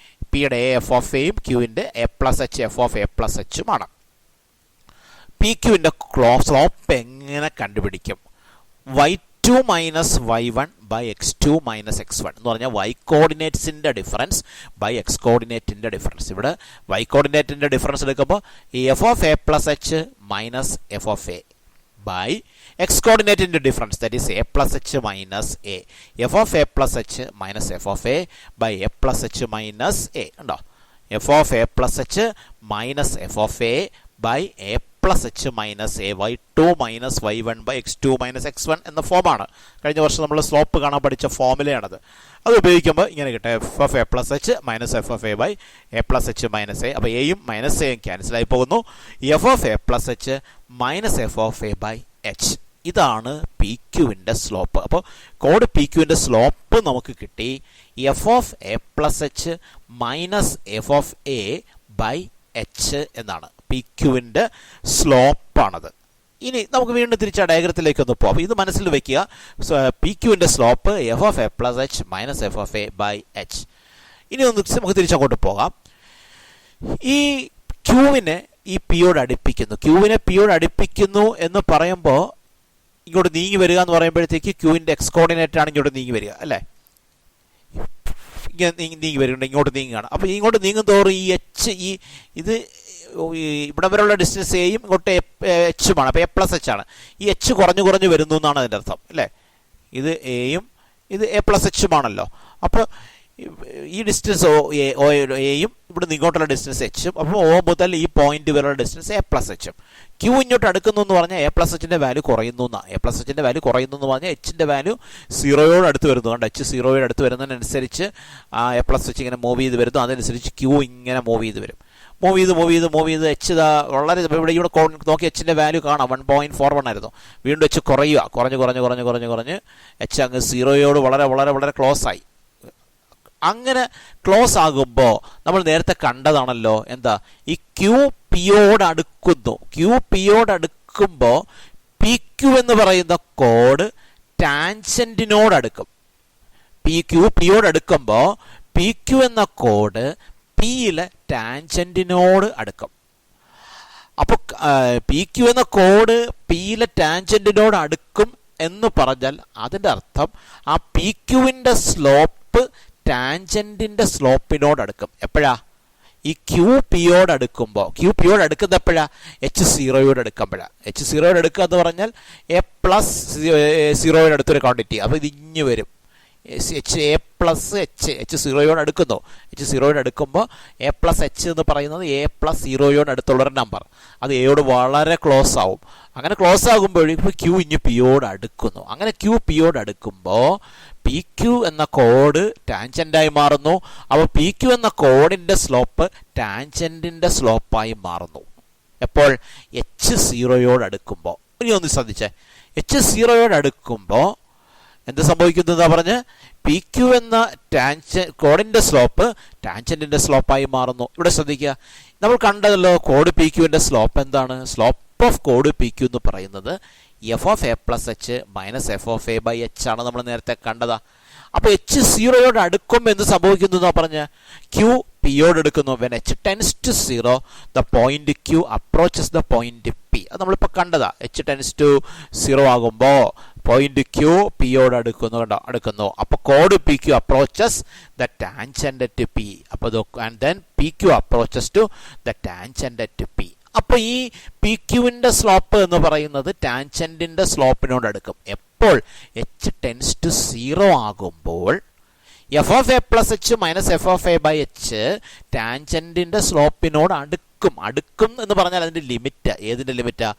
പിയുടെ എ എഫ് ഓഫ് എയും ക്യൂവിൻ്റെ A plus H F of A plus എച്ചുമാണ്. പി ക്യൂവിൻ്റെ സ്ലോപ്പ് എങ്ങനെ കണ്ടുപിടിക്കും? y2 minus y1 by x2 minus x1 എന്ന് പറഞ്ഞാൽ y കോർഡിനേറ്റ്സിൻ്റെ ഡിഫറൻസ് ബൈ എക്സ് കോർഡിനേറ്റിൻ്റെ ഡിഫറൻസ്. ഇവിടെ y കോർഡിനേറ്റിൻ്റെ ഡിഫറൻസ് എടുക്കുമ്പോൾ F of A plus H minus F of A by X കോർഡിനേറ്റിൻ്റെ difference, that is A plus H minus A, F of A plus H minus F of A by A plus H minus A. ഉണ്ടോ? F of A plus H minus F of A by A plus H minus A y2 minus y1 by x2 minus x1 എന്ന ഫോമാണ്. കഴിഞ്ഞ വർഷം നമ്മൾ slope കാണാൻ പഠിച്ച ഫോമുലയാണത്. അത് ഉപയോഗിക്കുമ്പോൾ ഇങ്ങനെ കിട്ടും, F of A plus H minus F of A by A plus H minus A. അപ്പോൾ എയും മൈനസ് എയും ക്യാൻസലായി പോകുന്നു. F of A plus H minus F of A by H. ഇതാണ് പി ക്യൂവിൻ്റെ സ്ലോപ്പ്. അപ്പോൾ കോഡ് പി ക്യൂവിൻ്റെ സ്ലോപ്പ് നമുക്ക് കിട്ടി F of A plus H minus F of A by H എന്നാണ്. പി ക്യൂവിൻ്റെ സ്ലോപ്പാണത്. ഇനി നമുക്ക് വീണ്ടും തിരിച്ച് ആ ഡയഗ്രത്തിലേക്ക് ഒന്ന് പോകാം. ഇത് മനസ്സിൽ വെക്കുക. പി ക്യൂവിൻ്റെ slope F of A plus H minus F of A by H. ഇനി ഒന്ന് നമുക്ക് തിരിച്ചങ്ങോട്ട് പോകാം. ഈ ക്യൂവിനെ ഈ പിയോട് അടുപ്പിക്കുന്നു, ക്യൂവിനെ പിയോട് അടുപ്പിക്കുന്നു എന്ന് പറയുമ്പോൾ ഇങ്ങോട്ട് നീങ്ങി വരിക എന്ന് പറയുമ്പോഴത്തേക്ക് ക്യൂവിൻ്റെ എക്സ് കോർഡിനേറ്റ് ആണ് ഇങ്ങോട്ട് നീങ്ങി വരിക അല്ലേ? ഇങ്ങനെ നീങ്ങി വരുന്നുണ്ട്, ഇങ്ങോട്ട് നീങ്ങുകയാണ്. അപ്പോൾ ഇങ്ങോട്ട് നീങ്ങും തോറും ഈ എച്ച്, ഇത് ഇവിടെ വരെയുള്ള ഡിസ്റ്റൻസ് എയും ഇങ്ങോട്ട് എച്ചുമാണ്. അപ്പോൾ എ പ്ലസ് എച്ച് ആണ്. ഈ എച്ച് കുറഞ്ഞു കുറഞ്ഞു വരുന്നു എന്നാണ് അതിൻ്റെ അർത്ഥം അല്ലേ? ഇത് എയും ഇത് എ പ്ലസ് എച്ചുമാണല്ലോ. അപ്പോൾ ഈ ഡിസ്റ്റൻസ് എയും ഇവിടെ നിന്ന് ഇങ്ങോട്ടുള്ള ഡിസ്റ്റൻസ് എച്ചും. അപ്പോൾ ഒ മുതൽ ഈ പോയിന്റ് വരെയുള്ള ഡിസ്റ്റൻസ് എ പ്ലസ് എച്ചും. ക്യൂ ഇങ്ങോട്ട് അടുക്കുന്നു എന്ന് പറഞ്ഞാൽ എ പ്ലസ് എച്ചിൻ്റെ വാല്യൂ കുറയുന്നു എന്നാണ്. എ പ്ലസ് എച്ചിൻ്റെ വാല്യൂ കുറയുന്നു എന്ന് പറഞ്ഞാൽ എച്ചിൻ്റെ വാല്യൂ സീറോയോട് അടുത്ത് വരുന്നു. അതുകൊണ്ട് എച്ച് സീറോയോട് അടുത്ത് വരുന്നതിനനുസരിച്ച് ആ എ പ്ലസ് എച്ച് ഇങ്ങനെ മൂവ് ചെയ്ത് വരുന്നു. അതനുസരിച്ച് ക്യൂ ഇങ്ങനെ മൂവ് ചെയ്ത് വരും. മൂവ് ചെയ്ത് എച്ച് വളരെ ഇവിടെ നോക്കി എച്ചിൻ്റെ വാല്യൂ കാണാം 1.41 ആയിരുന്നു. വീണ്ടും എച്ച് കുറയുക, കുറഞ്ഞ് എച്ച് അങ്ങ് സീറോയോട് വളരെ വളരെ വളരെ ക്ലോസ് ആയി. അങ്ങനെ ക്ലോസ് ആകുമ്പോൾ നമ്മൾ നേരത്തെ കണ്ടതാണല്ലോ, എന്താ ഈ ക്യൂ പിയോട് അടുക്കുന്നു. ക്യൂ പിയോട് അടുക്കുമ്പോൾ പി ക്യൂ എന്ന് പറയുന്ന കോഡ് ടാൻജന്റിനോട് അടുക്കും. ക്യൂ പിയോട് അടുക്കുമ്പോൾ പി ക്യൂ എന്ന കോഡ് പിയിലെ ടാൻജന്റിനോട് അടുക്കും. അപ്പോൾ പി ക്യൂ എന്ന കോഡ് പിയിലെ ടാൻജന്റിനോട് അടുക്കും എന്ന് പറഞ്ഞാൽ അതിൻ്റെ അർത്ഥം ആ പി ക്യൂവിൻ്റെ സ്ലോപ്പ് ടാൻജന്റിൻ്റെ സ്ലോപ്പിനോട് അടുക്കും. എപ്പോഴാ? ഈ ക്യൂ പിയോട് അടുക്കുമ്പോൾ, ക്യൂ പിയോട് അടുക്കുന്ന എപ്പോഴാണ്? എച്ച് സീറോയോട് അടുക്കുമ്പോഴാണ്. എച്ച് സീറോയോട് അടുക്കുക എന്ന് പറഞ്ഞാൽ എ പ്ലസ് സീറോയോട് അടുത്തൊരു ക്വാണ്ടിറ്റി. അപ്പോൾ ഇത് ഇഞ്ഞ് വരും. എച്ച് എ പ്ലസ് എച്ച് സീറോയോട് അടുക്കുന്നു. എച്ച് സീറോയോട് അടുക്കുമ്പോൾ എ പ്ലസ് എച്ച് എന്ന് പറയുന്നത് എ പ്ലസ് സീറോയോട് അടുത്തുള്ളൊരു നമ്പർ. അത് എയോട് വളരെ ക്ലോസ് ആവും. അങ്ങനെ ക്ലോസ് ആകുമ്പോഴേക്കും ക്യൂ ഇഞ്ഞ് പിയോട് അടുക്കുന്നു. അങ്ങനെ ക്യൂ പിയോട് അടുക്കുമ്പോൾ പി ക്യൂ എന്ന കോഡ് ടാൻജൻ്റായി മാറുന്നു. അപ്പോൾ പി ക്യൂ എന്ന കോഡിൻ്റെ സ്ലോപ്പ് ടാൻജൻറ്റിൻ്റെ സ്ലോപ്പായി മാറുന്നു. എപ്പോൾ? എച്ച് സീറോയോട് അടുക്കുമ്പോൾ. ഇനി ഒന്ന് ശ്രദ്ധിച്ചേ, എച്ച് സീറോയോട് അടുക്കുമ്പോൾ എന്ത് സംഭവിക്കുന്നതാ പറഞ്ഞ്? പി ക്യൂ എന്ന കോഡിൻ്റെ സ്ലോപ്പ് ടാൻജൻറ്റിൻ്റെ സ്ലോപ്പായി മാറുന്നു. ഇവിടെ ശ്രദ്ധിക്കുക, നമ്മൾ കണ്ടതല്ലോ കോഡ് പി ക്യൂവിൻ്റെ സ്ലോപ്പ് എന്താണ്? സ്ലോപ്പ് ഓഫ് കോഡ് പി ക്യൂ എന്ന് പറയുന്നത് F of A plus H minus F of A by H ആണ്. നമ്മൾ നേരത്തെ കണ്ടതാ. അപ്പോൾ എച്ച് സീറോയോട് അടുക്കുമ്പോൾ എന്ത് സംഭവിക്കുന്നു എന്നാ പറഞ്ഞ്? ക്യൂ പിയോട് എടുക്കുന്നു. When H tends to zero the point Q approaches the point P. അത് നമ്മളിപ്പോൾ കണ്ടതാ. എച്ച് ടെൻസ് ടു സീറോ ആകുമ്പോൾ പോയിന്റ് ക്യൂ പിയോട് അടുക്കുന്നു. അപ്പോൾ കോഡ് P Q approaches the tangent to P. അപ്പോൾ and then P Q approaches to the tangent to P. അപ്പോൾ ഈ പി ക്യൂവിൻ്റെ സ്ലോപ്പ് എന്ന് പറയുന്നത് ടാൻജൻറ്റിൻ്റെ സ്ലോപ്പിനോട് അടുക്കും. എപ്പോൾ? എച്ച് ടെൻസ് ടു സീറോ ആകുമ്പോൾ f of A plus H minus F of A by h ടാൻജൻറ്റിൻ്റെ സ്ലോപ്പിനോട് അടുക്കും എന്ന് പറഞ്ഞാൽ അതിൻ്റെ ലിമിറ്റ്. ഏതിൻ്റെ ലിമിറ്റാ?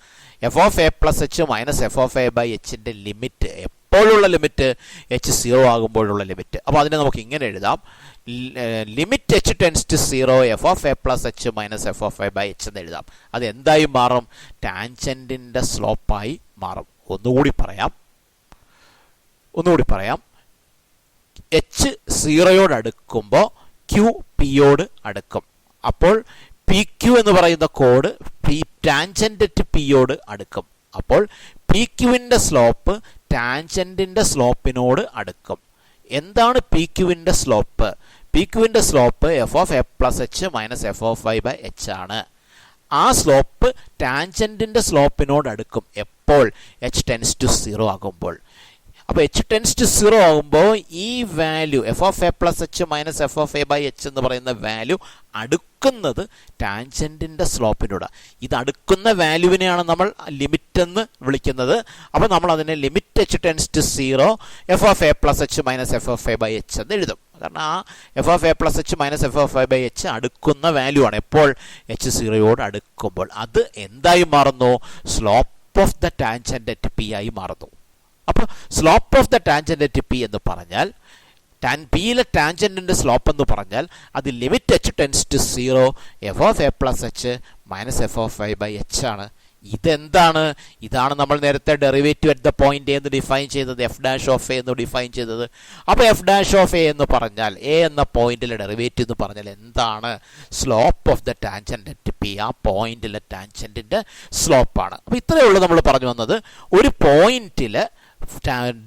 F of A plus H minus F of A by എച്ചിൻ്റെ ലിമിറ്റ്. എപ്പോഴുള്ള ലിമിറ്റ്? എച്ച് സീറോ ആകുമ്പോഴുള്ള ലിമിറ്റ്. അപ്പോൾ അതിനെ നമുക്ക് ഇങ്ങനെ എഴുതാം: limit H tends to zero F of A plus H minus F of A by H എന്ന് എഴുതാം. അത് എന്തായി മാറും? ടാൻജൻറ്റിൻ്റെ സ്ലോപ്പായി മാറും. ഒന്നുകൂടി പറയാം. എച്ച് സീറോയോട് അടുക്കുമ്പോൾ ക്യൂ പിയോട് അടുക്കും. അപ്പോൾ പി ക്യൂ എന്ന് പറയുന്ന കോഡ് ടാൻജന്റ് ടു പിയോട് അടുക്കും. അപ്പോൾ പി ക്യൂവിൻ്റെ സ്ലോപ്പ് ടാൻജൻറ്റിൻ്റെ സ്ലോപ്പിനോട് അടുക്കും. എന്താണ് പി ക്യൂവിൻ്റെ സ്ലോപ്പ്? പി ക്യൂവിൻ്റെ slope F of A plus H minus F of Y by H ആണ്. ആ സ്ലോപ്പ് ടാൻജൻറ്റിൻ്റെ സ്ലോപ്പിനോട് അടുക്കും. എപ്പോൾ? എച്ച് ടെൻസ് ടു സീറോ ആകുമ്പോൾ. അപ്പോൾ എച്ച് ടെൻസ് ടു സീറോ ആകുമ്പോൾ ഈ value F of A plus H minus F of A by H എന്ന് പറയുന്ന വാല്യൂ അടുക്കുന്നത് ടാൻജൻറ്റിൻ്റെ സ്ലോപ്പിനോട്. ഇത് അടുക്കുന്ന വാല്യൂവിനെയാണ് നമ്മൾ ലിമിറ്റ് എന്ന് വിളിക്കുന്നത്. അപ്പോൾ നമ്മൾ അതിനെ limit H tends to zero F of A plus H minus F of A by H എന്ന് എഴുതും. കാരണം ആ f of A plus H minus F of A by h അടുക്കുന്ന വാല്യൂ ആണ്. എപ്പോൾ? എച്ച് സീറോയോട് അടുക്കുമ്പോൾ. അത് എന്തായി മാറുന്നു? Slope of the tangent at P ആയി മാറുന്നു. അപ്പോൾ slope of the tangent at P എന്ന് പറഞ്ഞാൽ പിയിലെ ടാൻജൻറ്റിൻ്റെ സ്ലോപ്പ് എന്ന് പറഞ്ഞാൽ അത് limit H tends to zero F of A plus H minus F of I by H ആണ്. ഇതെന്താണ്? ഇതാണ് നമ്മൾ നേരത്തെ ഡെറിവേറ്റീവ് അറ്റ് ദ പോയിന്റ് എന്ന് ഡിഫൈൻ ചെയ്തത്, എഫ് ഡാഷ് ഓഫ് എ എന്ന് ഡിഫൈൻ ചെയ്തത്. അപ്പോൾ എഫ് ഡാഷ് ഓഫ് എ എന്ന് പറഞ്ഞാൽ എ എന്ന പോയിന്റിലെ ഡെറിവേറ്റീവ് എന്ന് പറഞ്ഞാൽ എന്താണ്? Slope of the tangent at P. ആ പോയിന്റിലെ ടാൻജൻറ്റിൻ്റെ സ്ലോപ്പാണ്. അപ്പോൾ ഇത്രയേ ഉള്ളൂ നമ്മൾ പറഞ്ഞു വന്നത്. ഒരു പോയിന്റിൽ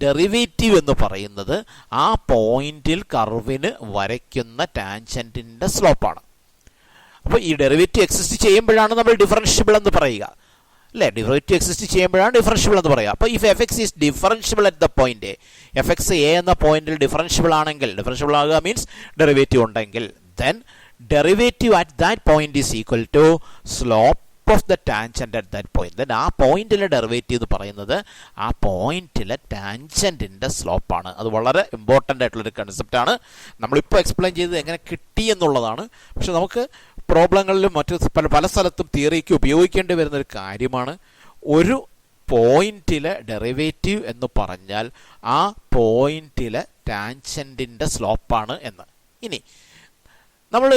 ഡെറിവേറ്റീവ് എന്ന് പറയുന്നത് ആ പോയിന്റിൽ കർവിന് വരയ്ക്കുന്ന ടാൻജൻറ്റിൻ്റെ സ്ലോപ്പാണ്. അപ്പോൾ ഈ ഡെറിവേറ്റീവ് എക്സിസ്റ്റ് ചെയ്യുമ്പോഴാണ് നമ്മൾ ഡിഫറൻഷ്യബിൾ എന്ന് പറയുക, അല്ലേ? ഡെറിവേറ്റീവ് എക്സിസ്റ്റ് ചെയ്യുമ്പോഴാണ് ഡിഫറൻഷ്യബിൾ എന്ന് പറയുക. അപ്പോൾ if F X is differentiable at the point, F X A എന്ന പോയിന്റിൽ ഡിഫറൻഷ്യബിൾ ആണെങ്കിൽ, ഡിഫറൻഷ്യബിൾ ആകുക മീൻസ് ഡെറിവേറ്റീവ് ഉണ്ടെങ്കിൽ, then derivative at that point is equal to slope of the tangent at that point. Then ആ പോയിന്റിലെ derivative എന്ന് പറയുന്നത് ആ പോയിന്റിലെ ടാൻജന്റിൻ്റെ സ്ലോപ്പാണ്. അത് വളരെ ഇമ്പോർട്ടൻ്റ് ആയിട്ടുള്ളൊരു കൺസെപ്റ്റാണ്. നമ്മളിപ്പോൾ എക്സ്പ്ലെയിൻ ചെയ്തത് എങ്ങനെ കിട്ടി എന്നുള്ളതാണ്. പക്ഷെ നമുക്ക് പ്രോബ്ലങ്ങളിലും മറ്റു പല സ്ഥലത്തും തിയറിക്ക് ഉപയോഗിക്കേണ്ടി വരുന്നൊരു കാര്യമാണ്. ഒരു പോയിന്റിലെ ഡെറിവേറ്റീവ് എന്ന് പറഞ്ഞാൽ ആ പോയിന്റിലെ ടാൻജന്റിൻ്റെ സ്ലോപ്പാണ് എന്ന്. ഇനി നമ്മൾ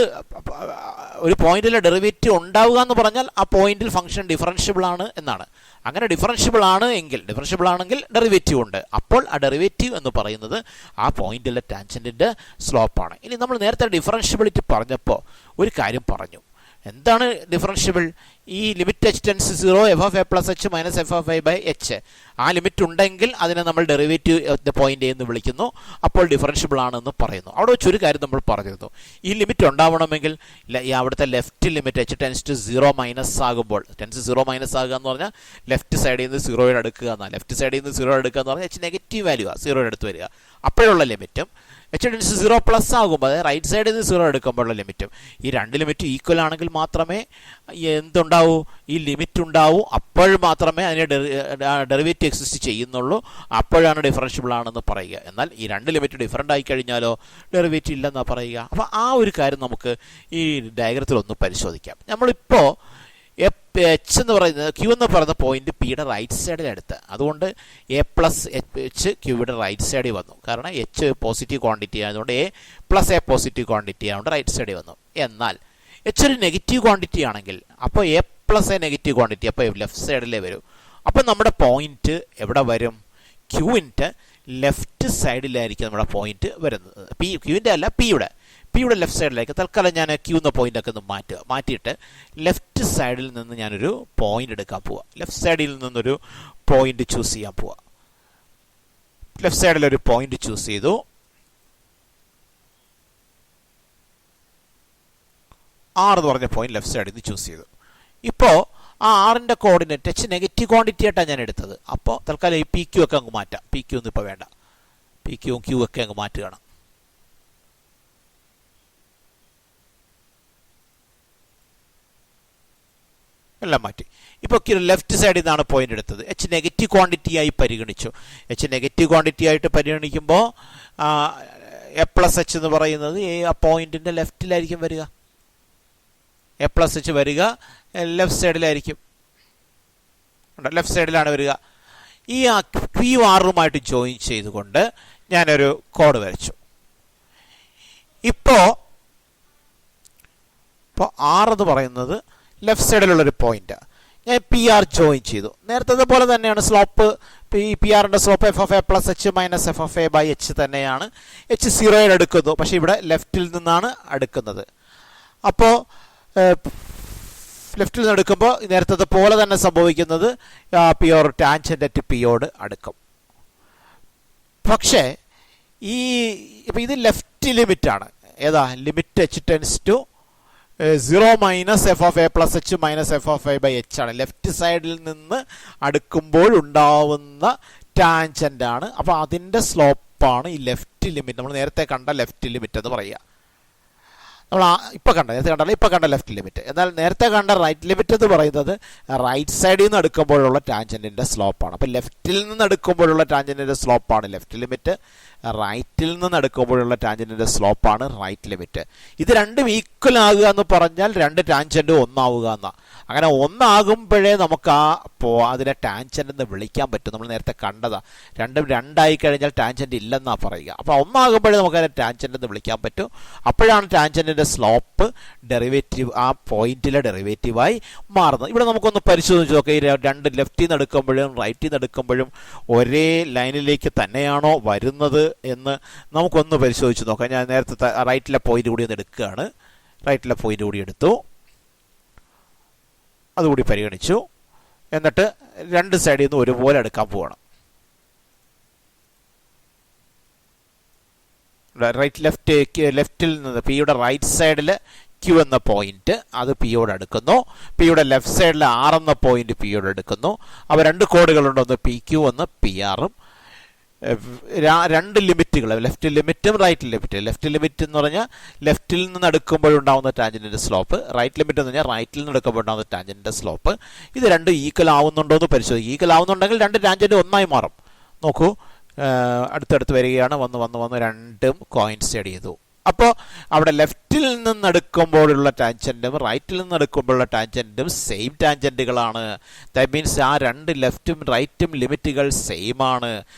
ഒരു പോയിന്റിലെ ഡെറിവേറ്റീവ് ഉണ്ടാവുക എന്ന് പറഞ്ഞാൽ ആ പോയിന്റിൽ ഫംഗ്ഷൻ ഡിഫറൻഷ്യബിൾ ആണ് എന്നാണ്. അങ്ങനെ ഡിഫറൻഷ്യബിൾ ആണെങ്കിൽ ഡെറിവേറ്റീവ് ഉണ്ട്. അപ്പോൾ ആ ഡെറിവേറ്റീവ് എന്ന് പറയുന്നത് ആ പോയിന്റിലെ ടാൻജന്റിൻ്റെ സ്ലോപ്പാണ്. ഇനി നമ്മൾ നേരത്തെ ഡിഫറൻഷ്യബിലിറ്റി പറഞ്ഞപ്പോൾ ഒരു കാര്യം പറഞ്ഞു. എന്താണ് ഡിഫറൻഷ്യബിൾ? ഈ limit H tends zero F of A plus H minus F of I by H, ആ ലിമിറ്റ് ഉണ്ടെങ്കിൽ അതിനെ നമ്മൾ ഡെറിവേറ്റീവ് ദ പോയിന്റ് എന്ന് വിളിക്കുന്നു. അപ്പോൾ ഡിഫറൻഷ്യബിൾ ആണെന്ന് പറയുന്നു. അവിടെ വെച്ചൊരു കാര്യം നമ്മൾ പറഞ്ഞിരുന്നു. ഈ ലിമിറ്റ് ഉണ്ടാവണമെങ്കിൽ ഈ അവിടുത്തെ left limit H tends to zero minus ആകുമ്പോൾ, ടെൻസ് സീറോ മൈനസ് ആകുക എന്ന് പറഞ്ഞാൽ ലെഫ്റ്റ് സൈഡിൽ നിന്ന് സീറോയുടെ അടുക്കുക എന്നാണ്. ലെഫ്റ്റ് സൈഡിൽ നിന്ന് സീറോയുടെ അടുക്കുക എന്ന് പറഞ്ഞാൽ എച്ച് നെഗറ്റീവ് വാല്യൂ ആണ്, സീറോയുടെ അടുത്ത് വരിക. അപ്പോഴുള്ള ലിമിറ്റും എച്ച് ടെൻസ് 0+ ആകുമ്പോൾ അതായത് റൈറ്റ് സൈഡിൽ നിന്ന് 0 എടുക്കുമ്പോഴുള്ള ലിമിറ്റും ഈ രണ്ട് ലിമിറ്റും ഈക്വൽ ആണെങ്കിൽ മാത്രമേ എന്തുണ്ടാവൂ, ഈ ലിമിറ്റ് ഉണ്ടാവൂ. അപ്പോൾ മാത്രമേ അതിന് ഡെറിവേറ്റീവ് എക്സിസ്റ്റ് ചെയ്യുന്നുള്ളൂ. അപ്പോഴാണ് ഡിഫറൻഷ്യബിൾ ആണെന്ന് പറയുക. എന്നാൽ ഈ രണ്ട് ലിമിറ്റ് ഡിഫറൻ്റ് ആയി കഴിഞ്ഞാലോ ഡെറിവേറ്റീവ് ഇല്ലെന്നാണ് പറയുക. അപ്പോൾ ആ ഒരു കാര്യം നമുക്ക് ഈ ഡയഗ്രത്തിൽ ഒന്ന് പരിശോധിക്കാം. നമ്മളിപ്പോൾ എച്ച് എന്ന് പറയുന്നത് ക്യൂ എന്ന് പറയുന്ന പോയിന്റ് പിയുടെ റൈറ്റ് സൈഡിലെടുത്ത്, അതുകൊണ്ട് A+H ക്യൂയുടെ റൈറ്റ് സൈഡിൽ വന്നു. കാരണം എച്ച് പോസിറ്റീവ് ക്വാണ്ടിറ്റി ആയതുകൊണ്ട് A+A പോസിറ്റീവ് ക്വാണ്ടിറ്റി ആയതുകൊണ്ട് റൈറ്റ് സൈഡിൽ വന്നു. എന്നാൽ എച്ച് ഒരു നെഗറ്റീവ് ക്വാണ്ടിറ്റി ആണെങ്കിൽ അപ്പോൾ A+A നെഗറ്റീവ് ക്വാണ്ടിറ്റി, അപ്പോൾ ലെഫ്റ്റ് സൈഡിലേ വരും. അപ്പോൾ നമ്മുടെ പോയിന്റ് എവിടെ വരും? ക്യൂവിൻ്റെ ലെഫ്റ്റ് സൈഡിലായിരിക്കും നമ്മുടെ പോയിന്റ് വരുന്നത്. ക്യൂവിൻ്റെ അല്ല, പിയുടെ ലെഫ്റ്റ് സൈഡിലേക്ക്. തൽക്കാലം ഞാൻ ക്യൂ എന്ന പോയിന്റൊക്കെ ഒന്ന് മാറ്റിയിട്ട് ലെഫ്റ്റ് സൈഡിൽ നിന്ന് ഞാനൊരു പോയിന്റ് എടുക്കാൻ പോവാം. ലെഫ്റ്റ് സൈഡിൽ നിന്നൊരു പോയിന്റ് ചൂസ് ചെയ്യാൻ പോവാം. ലെഫ്റ്റ് സൈഡിലൊരു പോയിന്റ് ചൂസ് ചെയ്തു. R എന്ന് പറഞ്ഞ പോയിന്റ് ലെഫ്റ്റ് സൈഡിൽ നിന്ന് ചൂസ് ചെയ്തു. ഇപ്പോൾ ആ ആറിൻ്റെ കോർഡിനേറ്റ് എച്ച് നെഗറ്റീവ് ക്വാണ്ടിറ്റി ആയിട്ടാണ് ഞാൻ എടുത്തത്. അപ്പോൾ തൽക്കാലം ഈ പി ക്യൂ ഒക്കെ അങ്ങ് മാറ്റാം. പി ക്യൂ ഒന്നും ഇപ്പോൾ വേണ്ട, പി ക്യൂവും ക്യൂ ഒക്കെ അങ്ങ് മാറ്റുകയാണ്. എല്ലാം മാറ്റി. ഇപ്പോൾ ലെഫ്റ്റ് സൈഡിൽ നിന്നാണ് പോയിന്റ് എടുത്തത്. എച്ച് നെഗറ്റീവ് ക്വാണ്ടിറ്റി ആയി പരിഗണിച്ചു. എച്ച് നെഗറ്റീവ് ക്വാണ്ടിറ്റി ആയിട്ട് പരിഗണിക്കുമ്പോൾ A+H എന്ന് പറയുന്നത് ആ പോയിന്റിൻ്റെ ലെഫ്റ്റിലായിരിക്കും വരിക. A+H വരിക ലെഫ്റ്റ് സൈഡിലായിരിക്കും, ലെഫ്റ്റ് സൈഡിലാണ് വരിക. ഈ ക്യൂ ആറുമായിട്ട് ജോയിൻ ചെയ്തുകൊണ്ട് ഞാനൊരു കോഡ് വരച്ചു. ഇപ്പോൾ R എന്ന് പറയുന്നത് ലെഫ്റ്റ് സൈഡിലുള്ളൊരു പോയിന്റ്. ഞാൻ PR ജോയിൻ ചെയ്തു. നേരത്തെ പോലെ തന്നെയാണ് സ്ലോപ്പ്. PR-ൻ്റെ സ്ലോപ്പ് f(a+h - f(a/h) തന്നെയാണ്. H 0 എടുക്കുന്നു, പക്ഷേ ഇവിടെ ലെഫ്റ്റിൽ നിന്നാണ് അടുക്കുന്നത്. അപ്പോൾ ലെഫ്റ്റിൽ നിന്ന് എടുക്കുമ്പോൾ നേരത്തെ പോലെ തന്നെ സംഭവിക്കുന്നത് പിയോർ ടാൻജൻ്റ് അറ്റ് പിയോട് അടുക്കും. പക്ഷേ ഇപ്പം ഇത് ലെഫ്റ്റ് ലിമിറ്റാണ്. ഏതാ limit? H tense to 0 - f(a+h - f(a/h) ആണ്. ലെഫ്റ്റ് സൈഡിൽ നിന്ന് അടുക്കുമ്പോൾ ഉണ്ടാവുന്ന ടാൻജൻ്റ് ആണ്. അപ്പോൾ അതിൻ്റെ സ്ലോപ്പാണ് ഈ ലെഫ്റ്റ് ലിമിറ്റ്. നമ്മൾ നേരത്തെ കണ്ട ലെഫ്റ്റ് ലിമിറ്റ് എന്ന് പറയുക. നമ്മൾ നേരത്തെ കണ്ട ലെഫ്റ്റ് ലിമിറ്റ്. എന്നാൽ നേരത്തെ കണ്ട റൈറ്റ് ലിമിറ്റ് എന്ന് പറയുന്നത് റൈറ്റ് സൈഡിൽ നിന്ന് എടുക്കുമ്പോഴുള്ള ടാൻജൻറ്റിൻ്റെ സ്ലോപ്പാണ്. അപ്പോൾ ലെഫ്റ്റിൽ നിന്ന് എടുക്കുമ്പോഴുള്ള ടാൻജൻറ്റിൻ്റെ സ്ലോപ്പാണ് ലെഫ്റ്റ് ലിമിറ്റ്. റൈറ്റിൽ നിന്ന് എടുക്കുമ്പോഴുള്ള ടാൻജൻറ്റിൻ്റെ സ്ലോപ്പാണ് റൈറ്റ് ലിമിറ്റ്. ഇത് രണ്ടും ഈക്വൽ ആകുക എന്ന് പറഞ്ഞാൽ രണ്ട് ടാൻജൻറ്റും ഒന്നാവുക എന്നാണ്. അങ്ങനെ ഒന്നാകുമ്പോഴേ നമുക്ക് അതിനെ ടാൻജൻ്റ് എന്ന് വിളിക്കാൻ പറ്റും. നമ്മൾ നേരത്തെ കണ്ടതാണ്. രണ്ടും രണ്ടായി കഴിഞ്ഞാൽ ടാൻജൻ്റ് ഇല്ലെന്നാണ് പറയുക. അപ്പോൾ ഒന്നാകുമ്പോഴേ നമുക്ക് അതിനെ ടാൻജൻ്റ് എന്ന് വിളിക്കാൻ പറ്റും. അപ്പോഴാണ് ടാൻജൻറ്റിൻ്റെ സ്ലോപ്പ് ഡെറിവേറ്റീവ് ആ പോയിന്റിലെ ഡെറിവേറ്റീവായി മാറുന്നത്. ഇവിടെ നമുക്കൊന്ന് പരിശോധിച്ച് നോക്കാം. ഈ രണ്ട് ലെഫ്റ്റിൽ നിന്ന് എടുക്കുമ്പോഴും റൈറ്റിൽ നിന്ന് എടുക്കുമ്പോഴും ഒരേ ലൈനിലേക്ക് തന്നെയാണോ വരുന്നത് എന്ന് നമുക്കൊന്ന് പരിശോധിച്ച് നോക്കാം. ഞാൻ നേരത്തെ റൈറ്റിലെ പോയിന്റ് കൂടി ഒന്ന് എടുക്കുകയാണ്. റൈറ്റിലെ പോയിന്റ് കൂടി എടുത്തു, അതുകൂടി പരിഗണിച്ചു. എന്നിട്ട് രണ്ട് സൈഡിൽ നിന്ന് ഒരുപോലെ എടുക്കാൻ പോവാണ്. ലെഫ്റ്റിൽ നിന്ന് പിയുടെ റൈറ്റ് സൈഡിൽ ക്യൂ എന്ന പോയിന്റ് അത് പിയോട് അടുക്കുന്നു. പിയുടെ ലെഫ്റ്റ് സൈഡിൽ R എന്ന പോയിന്റ് പിയോട് എടുക്കുന്നു. അപ്പോൾ രണ്ട് കോഡുകളുണ്ട്, ഒന്ന് PQ ഒന്ന് PR-ഉം. രണ്ട് ലിമിറ്റുകൾ, ലെഫ്റ്റ് ലിമിറ്റും റൈറ്റ് ലിമിറ്റും. ലെഫ്റ്റ് ലിമിറ്റ് എന്ന് പറഞ്ഞാൽ ലെഫ്റ്റിൽ നിന്ന് എടുക്കുമ്പോഴുണ്ടാകുന്ന ടാൻജൻറ്റിൻ്റെ സ്ലോപ്പ്. റൈറ്റ് ലിമിറ്റ് എന്ന് പറഞ്ഞാൽ റൈറ്റിൽ നിന്ന് എടുക്കുമ്പോഴുണ്ടാകുന്ന ടാൻജൻറ്റിൻ്റെ സ്ലോപ്പ്. ഇത് രണ്ടും ഈക്വൽ ആവുന്നുണ്ടോ എന്ന് പരിശോധിക്കും. ഈക്വൽ ആവുന്നുണ്ടെങ്കിൽ രണ്ട് ടാൻജൻറ്റ് ഒന്നായി മാറും. നോക്കൂ, അടുത്തടുത്ത് വരികയാണ്. വന്ന് രണ്ടും കോയിൻസൈഡ് ചെയ്തു. അപ്പോൾ അവിടെ ലെഫ്റ്റിൽ നിന്ന് എടുക്കുമ്പോഴുള്ള ടാൻജൻറ്റും റൈറ്റിൽ നിന്ന് എടുക്കുമ്പോഴുള്ള ടാൻജൻറ്റും സെയിം ടാൻജൻറ്റുകളാണ്. ദാറ്റ് മീൻസ് ആ രണ്ട് ലെഫ്റ്റും റൈറ്റും ലിമിറ്റുകൾ സെയിം ആണ്.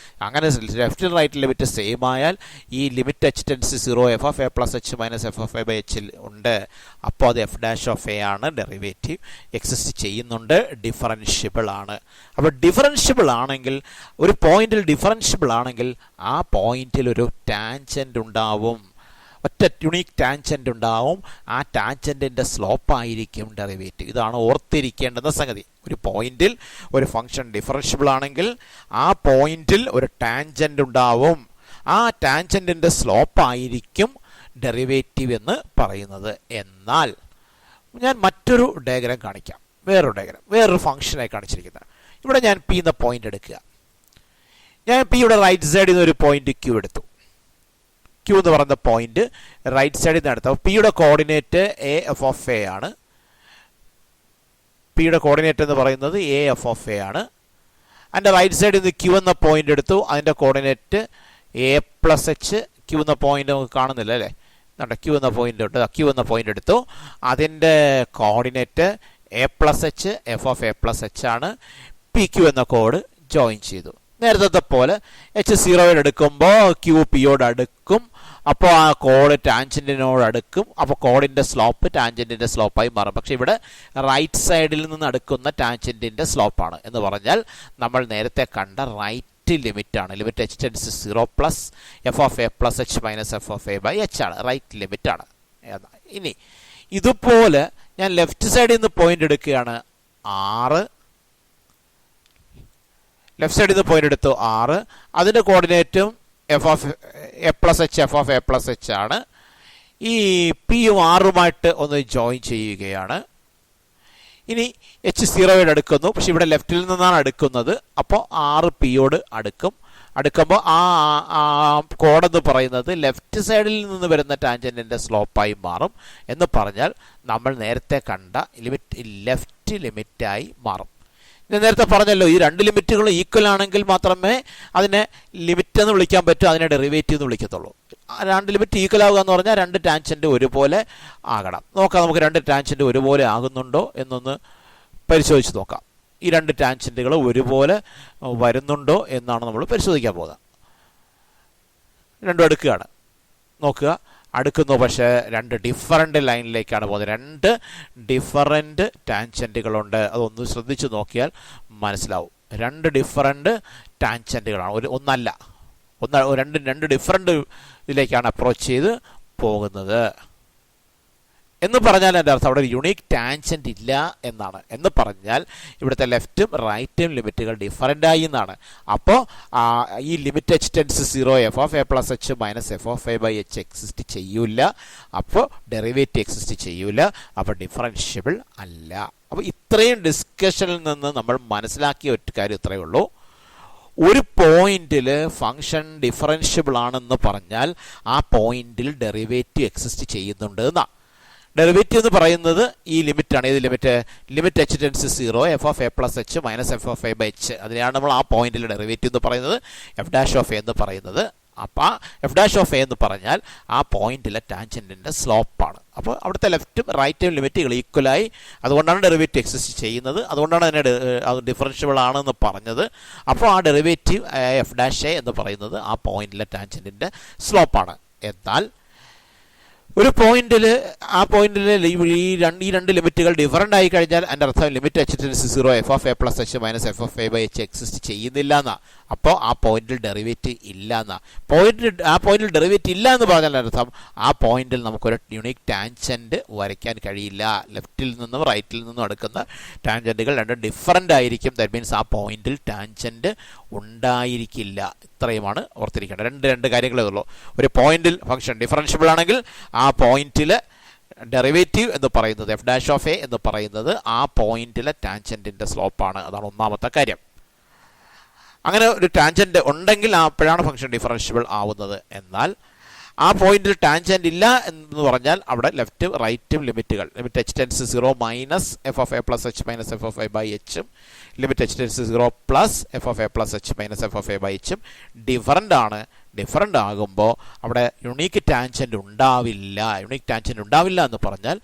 അങ്ങനെ ലെഫ്റ്റും റൈറ്റ് ലിമിറ്റ് സെയിം ആയാൽ ഈ limit H tense 0 f(a+h - f(a/h) ഉണ്ട്. അപ്പോൾ അത് f' ആണ്. ഡെറിവേറ്റീവ് എക്സിസ്റ്റ് ചെയ്യുന്നുണ്ട്, ഡിഫറൻഷ്യബിൾ ആണ്. അപ്പോൾ ഡിഫറൻഷ്യബിൾ ആണെങ്കിൽ, ഒരു പോയിന്റിൽ ഡിഫറൻഷ്യബിൾ ആണെങ്കിൽ ആ പോയിന്റിൽ ഒരു ടാൻജൻറ്റ് ഉണ്ടാവും. ഒറ്റ യുണീക്ക് ടാൻജൻറ്റ് ഉണ്ടാവും. ആ ടാൻജൻറ്റിൻ്റെ സ്ലോപ്പായിരിക്കും ഡെറിവേറ്റീവ്. ഇതാണ് ഓർത്തിരിക്കേണ്ടുന്ന സംഗതി. ഒരു പോയിന്റിൽ ഒരു ഫംഗ്ഷൻ ഡിഫറൻഷ്യബിൾ ആണെങ്കിൽ ആ പോയിന്റിൽ ഒരു ടാൻജൻറ്റ് ഉണ്ടാവും. ആ ടാൻജൻറ്റിൻ്റെ സ്ലോപ്പായിരിക്കും ഡെറിവേറ്റീവ് എന്ന് പറയുന്നത്. എന്നാൽ ഞാൻ മറ്റൊരു ഡയഗ്രാം കാണിക്കാം. വേറൊരു ഫംഗ്ഷനായി കാണിച്ചിരിക്കുന്നത്. ഇവിടെ ഞാൻ P എന്ന പോയിന്റ് എടുക്കുക. ഞാൻ പിയുടെ റൈറ്റ് സൈഡിൽ നിന്ന് ഒരു പോയിന്റ് Q എടുത്തു. ക്യൂ എന്ന് പറയുന്ന പോയിന്റ് റൈറ്റ് സൈഡിൽ നിന്ന് എടുത്ത്, അപ്പോൾ പിയുടെ coordinate A F of A ആണ്. പിയുടെ കോർഡിനേറ്റ് എന്ന് പറയുന്നത് എ എഫ് ഓഫ് എ ആണ്. അതിൻ്റെ റൈറ്റ് സൈഡിൽ നിന്ന് ക്യൂ എന്ന പോയിന്റ് എടുത്തു, അതിൻ്റെ coordinate A plus H. Q എന്ന പോയിന്റ് നമുക്ക് കാണുന്നില്ല അല്ലേ, ക്യൂ എന്ന പോയിന്റ് ഉണ്ട്. ക്യൂ എന്ന പോയിന്റ് എടുത്തു, അതിൻ്റെ coordinate A plus H F of A plus H ആണ്. പി ക്യൂ എന്ന കോഡ് ജോയിൻ ചെയ്തു. നേരത്തെ പോലെ എച്ച് സീറോയിൽ എടുക്കുമ്പോൾ ക്യൂ പിയോട് അടുക്കും, അപ്പോൾ ആ കോഡ് ടാൻജൻറ്റിനോട് അടുക്കും, അപ്പോൾ കോഡിൻ്റെ സ്ലോപ്പ് ടാൻജൻറ്റിൻ്റെ സ്ലോപ്പായി മാറും. പക്ഷേ ഇവിടെ റൈറ്റ് സൈഡിൽ നിന്ന് അടുക്കുന്ന ടാൻജൻറ്റിൻ്റെ സ്ലോപ്പാണ് എന്ന് പറഞ്ഞാൽ നമ്മൾ നേരത്തെ കണ്ട റൈറ്റ് ലിമിറ്റാണ്. Limit H tends 0 plus F of A plus H minus F of A by H ആണ്, റൈറ്റ് ലിമിറ്റാണ്. ഇനി ഇതുപോലെ ഞാൻ ലെഫ്റ്റ് സൈഡിൽ നിന്ന് പോയിന്റ് എടുക്കുകയാണ് 6. ലെഫ്റ്റ് സൈഡിൽ നിന്ന് പോയിന്റ് എടുത്തു 6. അതിൻ്റെ കോർഡിനേറ്റും f of A plus H F of A plus H ആണ്. ഈ പിയും 6ഉമായിട്ട് ഒന്ന് ജോയിൻ ചെയ്യുകയാണ്. ഇനി എച്ച് സീറോയോട് അടുക്കുന്നു, പക്ഷെ ഇവിടെ ലെഫ്റ്റിൽ നിന്നാണ് അടുക്കുന്നത്, അപ്പോൾ 6 പിയോട് അടുക്കുമ്പോൾ ആ കോഡെന്ന് പറയുന്നത് ലെഫ്റ്റ് സൈഡിൽ നിന്ന് വരുന്ന ടാൻജൻറ്റിൻ്റെ സ്ലോപ്പായി മാറും. എന്ന് പറഞ്ഞാൽ നമ്മൾ നേരത്തെ കണ്ട ലെഫ്റ്റ് ലിമിറ്റായി മാറും. ഞാൻ നേരത്തെ പറഞ്ഞല്ലോ, ഈ രണ്ട് ലിമിറ്റുകൾ ഈക്വൽ ആണെങ്കിൽ മാത്രമേ അതിനെ ലിമിറ്റ് എന്ന് വിളിക്കാൻ പറ്റൂ, അതിനെ ഡെറിവേറ്റീവ് എന്ന് വിളിക്കത്തുള്ളൂ. രണ്ട് ലിമിറ്റ് ഈക്വൽ ആവുക എന്ന് പറഞ്ഞാൽ രണ്ട് ടാൻജൻറ്റ് ഒരുപോലെ ആകണം. നോക്കാം, നമുക്ക് രണ്ട് ടാൻജൻറ്റ് ഒരുപോലെ ആകുന്നുണ്ടോ എന്നൊന്ന് പരിശോധിച്ച് നോക്കാം. ഈ രണ്ട് ടാൻജൻറ്റുകൾ ഒരുപോലെ വരുന്നുണ്ടോ എന്നാണ് നമ്മൾ പരിശോധിക്കാൻ പോകുന്നത്. രണ്ടും അടുക്കുകയാണ്, നോക്കുക, അടുക്കുന്നു. പക്ഷേ രണ്ട് ഡിഫറൻറ്റ് ലൈനിലേക്കാണ് പോകുന്നത്. രണ്ട് ഡിഫറൻറ്റ് ടാൻജൻറ്റുകളുണ്ട്. അതൊന്ന് ശ്രദ്ധിച്ച് നോക്കിയാൽ മനസ്സിലാവും. രണ്ട് ഡിഫറൻറ്റ് ടാൻജൻറ്റുകളാണ്, ഒന്നല്ല, രണ്ട് ഡിഫറൻറ്റ് ഇതിലേക്കാണ് അപ്രോച്ച് ചെയ്ത് പോകുന്നത്. എന്ന് പറഞ്ഞാൽ എൻ്റെ അർത്ഥം അവിടെ ഒരു യുണീക്ക് ടാൻജൻറ്റ് ഇല്ല എന്നാണ്. എന്ന് പറഞ്ഞാൽ ഇവിടുത്തെ ലെഫ്റ്റും റൈറ്റും ലിമിറ്റുകൾ ഡിഫറൻ്റ് ആയി എന്നാണ്. അപ്പോൾ ഈ limit H tends 0 F of A plus H minus F of A by H exist ചെയ്യൂല. അപ്പോൾ ഡെറിവേറ്റീവ് എക്സിസ്റ്റ് ചെയ്യൂല. അപ്പോൾ ഡിഫറൻഷ്യബിൾ അല്ല. അപ്പോൾ ഇത്രയും ഡിസ്കഷനിൽ നിന്ന് നമ്മൾ മനസ്സിലാക്കിയ ഒറ്റ കാര്യം ഇത്രയേ ഉള്ളൂ. ഒരു പോയിന്റിൽ ഫംഗ്ഷൻ ഡിഫറൻഷ്യബിൾ ആണെന്ന് പറഞ്ഞാൽ ആ പോയിന്റിൽ ഡെറിവേറ്റീവ് എക്സിസ്റ്റ് ചെയ്യുന്നുണ്ട് എന്നാണ്. ഡെറിവേറ്റീവ് എന്ന് പറയുന്നത് ഈ ലിമിറ്റാണ്. ഏത് limit H tends 0 F of A plus H minus F of A by H. അതിനെയാണ് നമ്മൾ ആ പോയിന്റിൽ ഡെറിവേറ്റീവ് എന്ന് പറയുന്നത്, എഫ് ഡാഷ് ഓഫ് എ എന്ന് പറയുന്നത്. അപ്പോൾ എഫ് ഡാഷ് ഓഫ് എ എന്ന് പറഞ്ഞാൽ ആ പോയിന്റിലെ ടാൻജൻറ്റിൻ്റെ സ്ലോപ്പാണ്. അപ്പോൾ അവിടുത്തെ ലെഫ്റ്റും റൈറ്റും ലിമിറ്റുകൾ ഈക്വലായി, അതുകൊണ്ടാണ് ഡെറിവേറ്റീവ് എക്സിസ്റ്റ് ചെയ്യുന്നത്. അതുകൊണ്ടാണ് അതിനെ ഡിഫറൻഷ്യബിൾ ആണെന്ന് പറഞ്ഞത്. അപ്പോൾ ആ ഡെറിവേറ്റീവ് എഫ് ഡാഷ് എ എന്ന് പറയുന്നത് ആ പോയിന്റിലെ ടാൻജൻറ്റിൻ്റെ സ്ലോപ്പാണ്. എന്നാൽ ഒരു പോയിന്റിൽ ഈ രണ്ട് ലിമിറ്റുകൾ ഡിഫറൻ്റ് ആയി കഴിഞ്ഞാൽ എൻ്റെ അർത്ഥം limit H tends 0 F of A plus H minus F of A by H exist ചെയ്യുന്നില്ല എന്നാ. അപ്പോൾ ആ പോയിന്റിൽ ഡെറിവേറ്റീവ് ഇല്ല എന്നാ. ആ പോയിന്റിൽ ഡെറിവേറ്റീവ് ഇല്ല എന്ന് പറഞ്ഞാൽ അർത്ഥം ആ പോയിന്റിൽ നമുക്കൊരു യുണീക്ക് ടാൻജൻറ്റ് വരയ്ക്കാൻ കഴിയില്ല. ലെഫ്റ്റിൽ നിന്നും റൈറ്റിൽ നിന്നും എടുക്കുന്ന ടാൻജൻറ്റുകൾ രണ്ടും ഡിഫറൻ്റ് ആയിരിക്കും. ദാറ്റ് മീൻസ് ആ പോയിന്റിൽ ടാൻജൻറ്റ് ഉണ്ടായിരിക്കില്ല. ഇത്രയുമാണ് ഓർത്തിരിക്കേണ്ടത്. രണ്ട് കാര്യങ്ങളേ ഉള്ളൂ. ഒരു പോയിന്റിൽ ഫംഗ്ഷൻ ഡിഫറൻഷ്യബിൾ ആണെങ്കിൽ ആ പോയിന്റിൽ ഡെറിവേറ്റീവ് എന്ന് പറയുന്നത് എഫ് ഡാഷ് ഓഫ് എ എന്ന് പറയുന്നത് ആ പോയിന്റിലെ ടാൻജൻറ്റിൻ്റെ സ്ലോപ്പാണ്. അതാണ് ഒന്നാമത്തെ കാര്യം. അങ്ങനെ ഒരു ടാൻജൻറ്റ് ഉണ്ടെങ്കിൽ അപ്പോഴാണ് ഫംഗ്ഷൻ ഡിഫറൻഷ്യബിൾ ആവുന്നത്. എന്നാൽ ആ പോയിന്റിൽ ടാൻജൻറ്റ് ഇല്ല എന്ന് പറഞ്ഞാൽ അവിടെ ലെഫ്റ്റും റൈറ്റും ലിമിറ്റുകൾ limit H tends 0 minus F of A plus H minus F of A by എച്ചും limit H tends 0 plus F of A plus H minus F of A by എച്ചും ഡിഫറൻ്റ് ആണ്. ഡിഫറൻ്റ് ആകുമ്പോൾ അവിടെ യുണീക്ക് ടാൻജൻറ്റ് ഉണ്ടാവില്ല. Unique tangent ഉണ്ടാവില്ല എന്ന് പറഞ്ഞാൽ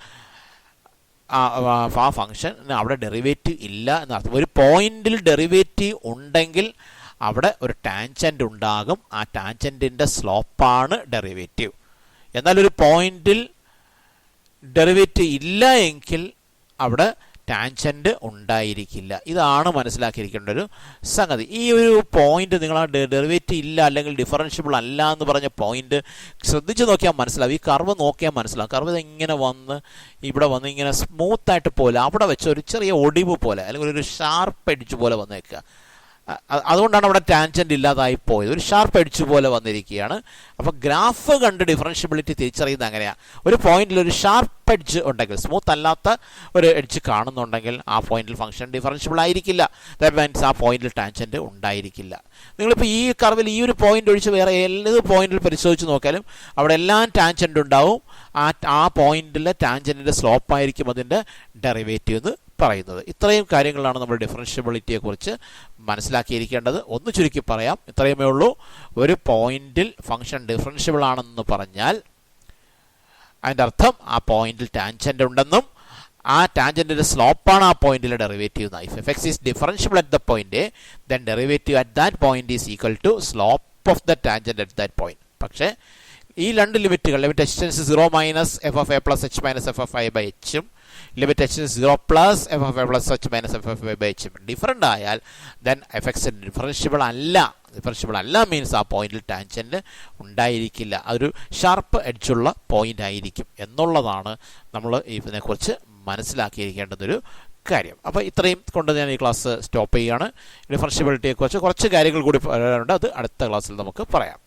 ആ ഫംഗ്ഷൻ അവിടെ ഡെറിവേറ്റീവ് ഇല്ല എന്നർത്ഥം. ഒരു പോയിന്റിൽ ഡെറിവേറ്റീവ് ഉണ്ടെങ്കിൽ അവിടെ ഒരു ടാൻജൻറ്റ് ഉണ്ടാകും. ആ ടാൻജൻറ്റിൻ്റെ സ്ലോപ്പാണ് ഡെറിവേറ്റീവ്. എന്നാൽ ഒരു പോയിന്റിൽ ഡെറിവേറ്റീവ് ഇല്ല എങ്കിൽ അവിടെ ടാൻജൻറ്റ് ഉണ്ടായിരിക്കില്ല. ഇതാണ് മനസ്സിലാക്കിയിരിക്കേണ്ട ഒരു സംഗതി. ഈ ഒരു പോയിന്റ് നിങ്ങൾ ആ ഡെറിവേറ്റീവ് ഇല്ല അല്ലെങ്കിൽ ഡിഫറൻഷ്യബിൾ അല്ല എന്ന് പറഞ്ഞ പോയിന്റ് ശ്രദ്ധിച്ച് നോക്കിയാൽ മനസ്സിലാവും. ഈ കർവ് നോക്കിയാൽ മനസ്സിലാവും. കർവ് ഇങ്ങനെ ഇവിടെ വന്ന് ഇങ്ങനെ സ്മൂത്തായിട്ട് പോലെ അവിടെ വെച്ച ഒരു ചെറിയ ഒടിവ് പോലെ അല്ലെങ്കിൽ ഒരു ഷാർപ്പ് എഡ്ജ് പോലെ വന്നേക്കുക. അതുകൊണ്ടാണ് അവിടെ ടാൻജൻറ്റ് ഇല്ലാതായി പോയത്. ഒരു ഷാർപ്പ് എഡ്ജ് പോലെ വന്നിരിക്കുകയാണ്. അപ്പോൾ ഗ്രാഫ് കണ്ട് ഡിഫറൻഷ്യബിലിറ്റി തിരിച്ചറിയുന്നത് അങ്ങനെയാണ്. ഒരു പോയിന്റിൽ ഒരു ഷാർപ്പ് എഡ്ജ് ഉണ്ടെങ്കിൽ, സ്മൂത്ത് അല്ലാത്ത ഒരു എഡ്ജ് കാണുന്നുണ്ടെങ്കിൽ ആ പോയിന്റിൽ ഫംഗ്ഷൻ ഡിഫറൻഷ്യബിൾ ആയിരിക്കില്ല. ദാറ്റ് മീൻസ് ആ പോയിന്റിൽ ടാൻജൻറ്റ് ഉണ്ടായിരിക്കില്ല. നിങ്ങളിപ്പോൾ ഈ കർവിൽ ഈ ഒരു പോയിന്റ് ഒഴിച്ച് വേറെ ഏത് പോയിന്റിൽ പരിശോധിച്ച് നോക്കിയാലും അവിടെ എല്ലാം ടാൻജൻറ്റ് ഉണ്ടാവും. ആ പോയിന്റിലെ ടാൻജൻറ്റിൻ്റെ സ്ലോപ്പായിരിക്കും അതിൻ്റെ ഡെറിവേറ്റീവ് എന്ന് പറയുന്നത്. ഇത്രയും കാര്യങ്ങളാണ് നമ്മൾ ഡിഫറൻഷ്യബിലിറ്റിയെക്കുറിച്ച് മനസ്സിലാക്കിയിരിക്കേണ്ടത്. ഒന്ന് ചുരുക്കി പറയാം, ഇത്രയുമേ ഉള്ളൂ. ഒരു പോയിന്റിൽ ഫംഗ്ഷൻ ഡിഫറൻഷ്യബിൾ ആണെന്ന് പറഞ്ഞാൽ അതിൻ്റെ അർത്ഥം ആ പോയിന്റിൽ ടാൻജൻറ്റ് ഉണ്ടെന്നും ആ ടാൻജൻറ്റിൻ്റെ സ്ലോപ്പാണ് ആ പോയിന്റിലെ derivative. If F X is differentiable at the point, then derivative at that point is equal to slope of the tangent at that point. പക്ഷേ ഈ രണ്ട് ലിമിറ്റുകൾ, limit h → 0 minus F of A plus H minus F of I by എച്ചും limit h → 0 plus F of A plus H minus F of I by എച്ചും different ആയാൽ then f x differentiable അല്ല. Differentiable അല്ല means ആ പോയിന്റിൽ tangent ഉണ്ടായിരിക്കില്ല. അതൊരു sharp എഡ്ജുള്ള point ആയിരിക്കും എന്നുള്ളതാണ് നമ്മൾ ഇതിനെക്കുറിച്ച് മനസ്സിലാക്കിയിരിക്കേണ്ടതൊരു കാര്യം. അപ്പോൾ ഇത്രയും കൊണ്ട് ഞാൻ ഈ ക്ലാസ് സ്റ്റോപ്പ് ചെയ്യുകയാണ്. ഡിഫറൻഷ്യബിലിറ്റിയെക്കുറിച്ച് കുറച്ച് കാര്യങ്ങൾ കൂടി പറയാനുണ്ട്. അത് അടുത്ത ക്ലാസ്സിൽ നമുക്ക് പറയാം.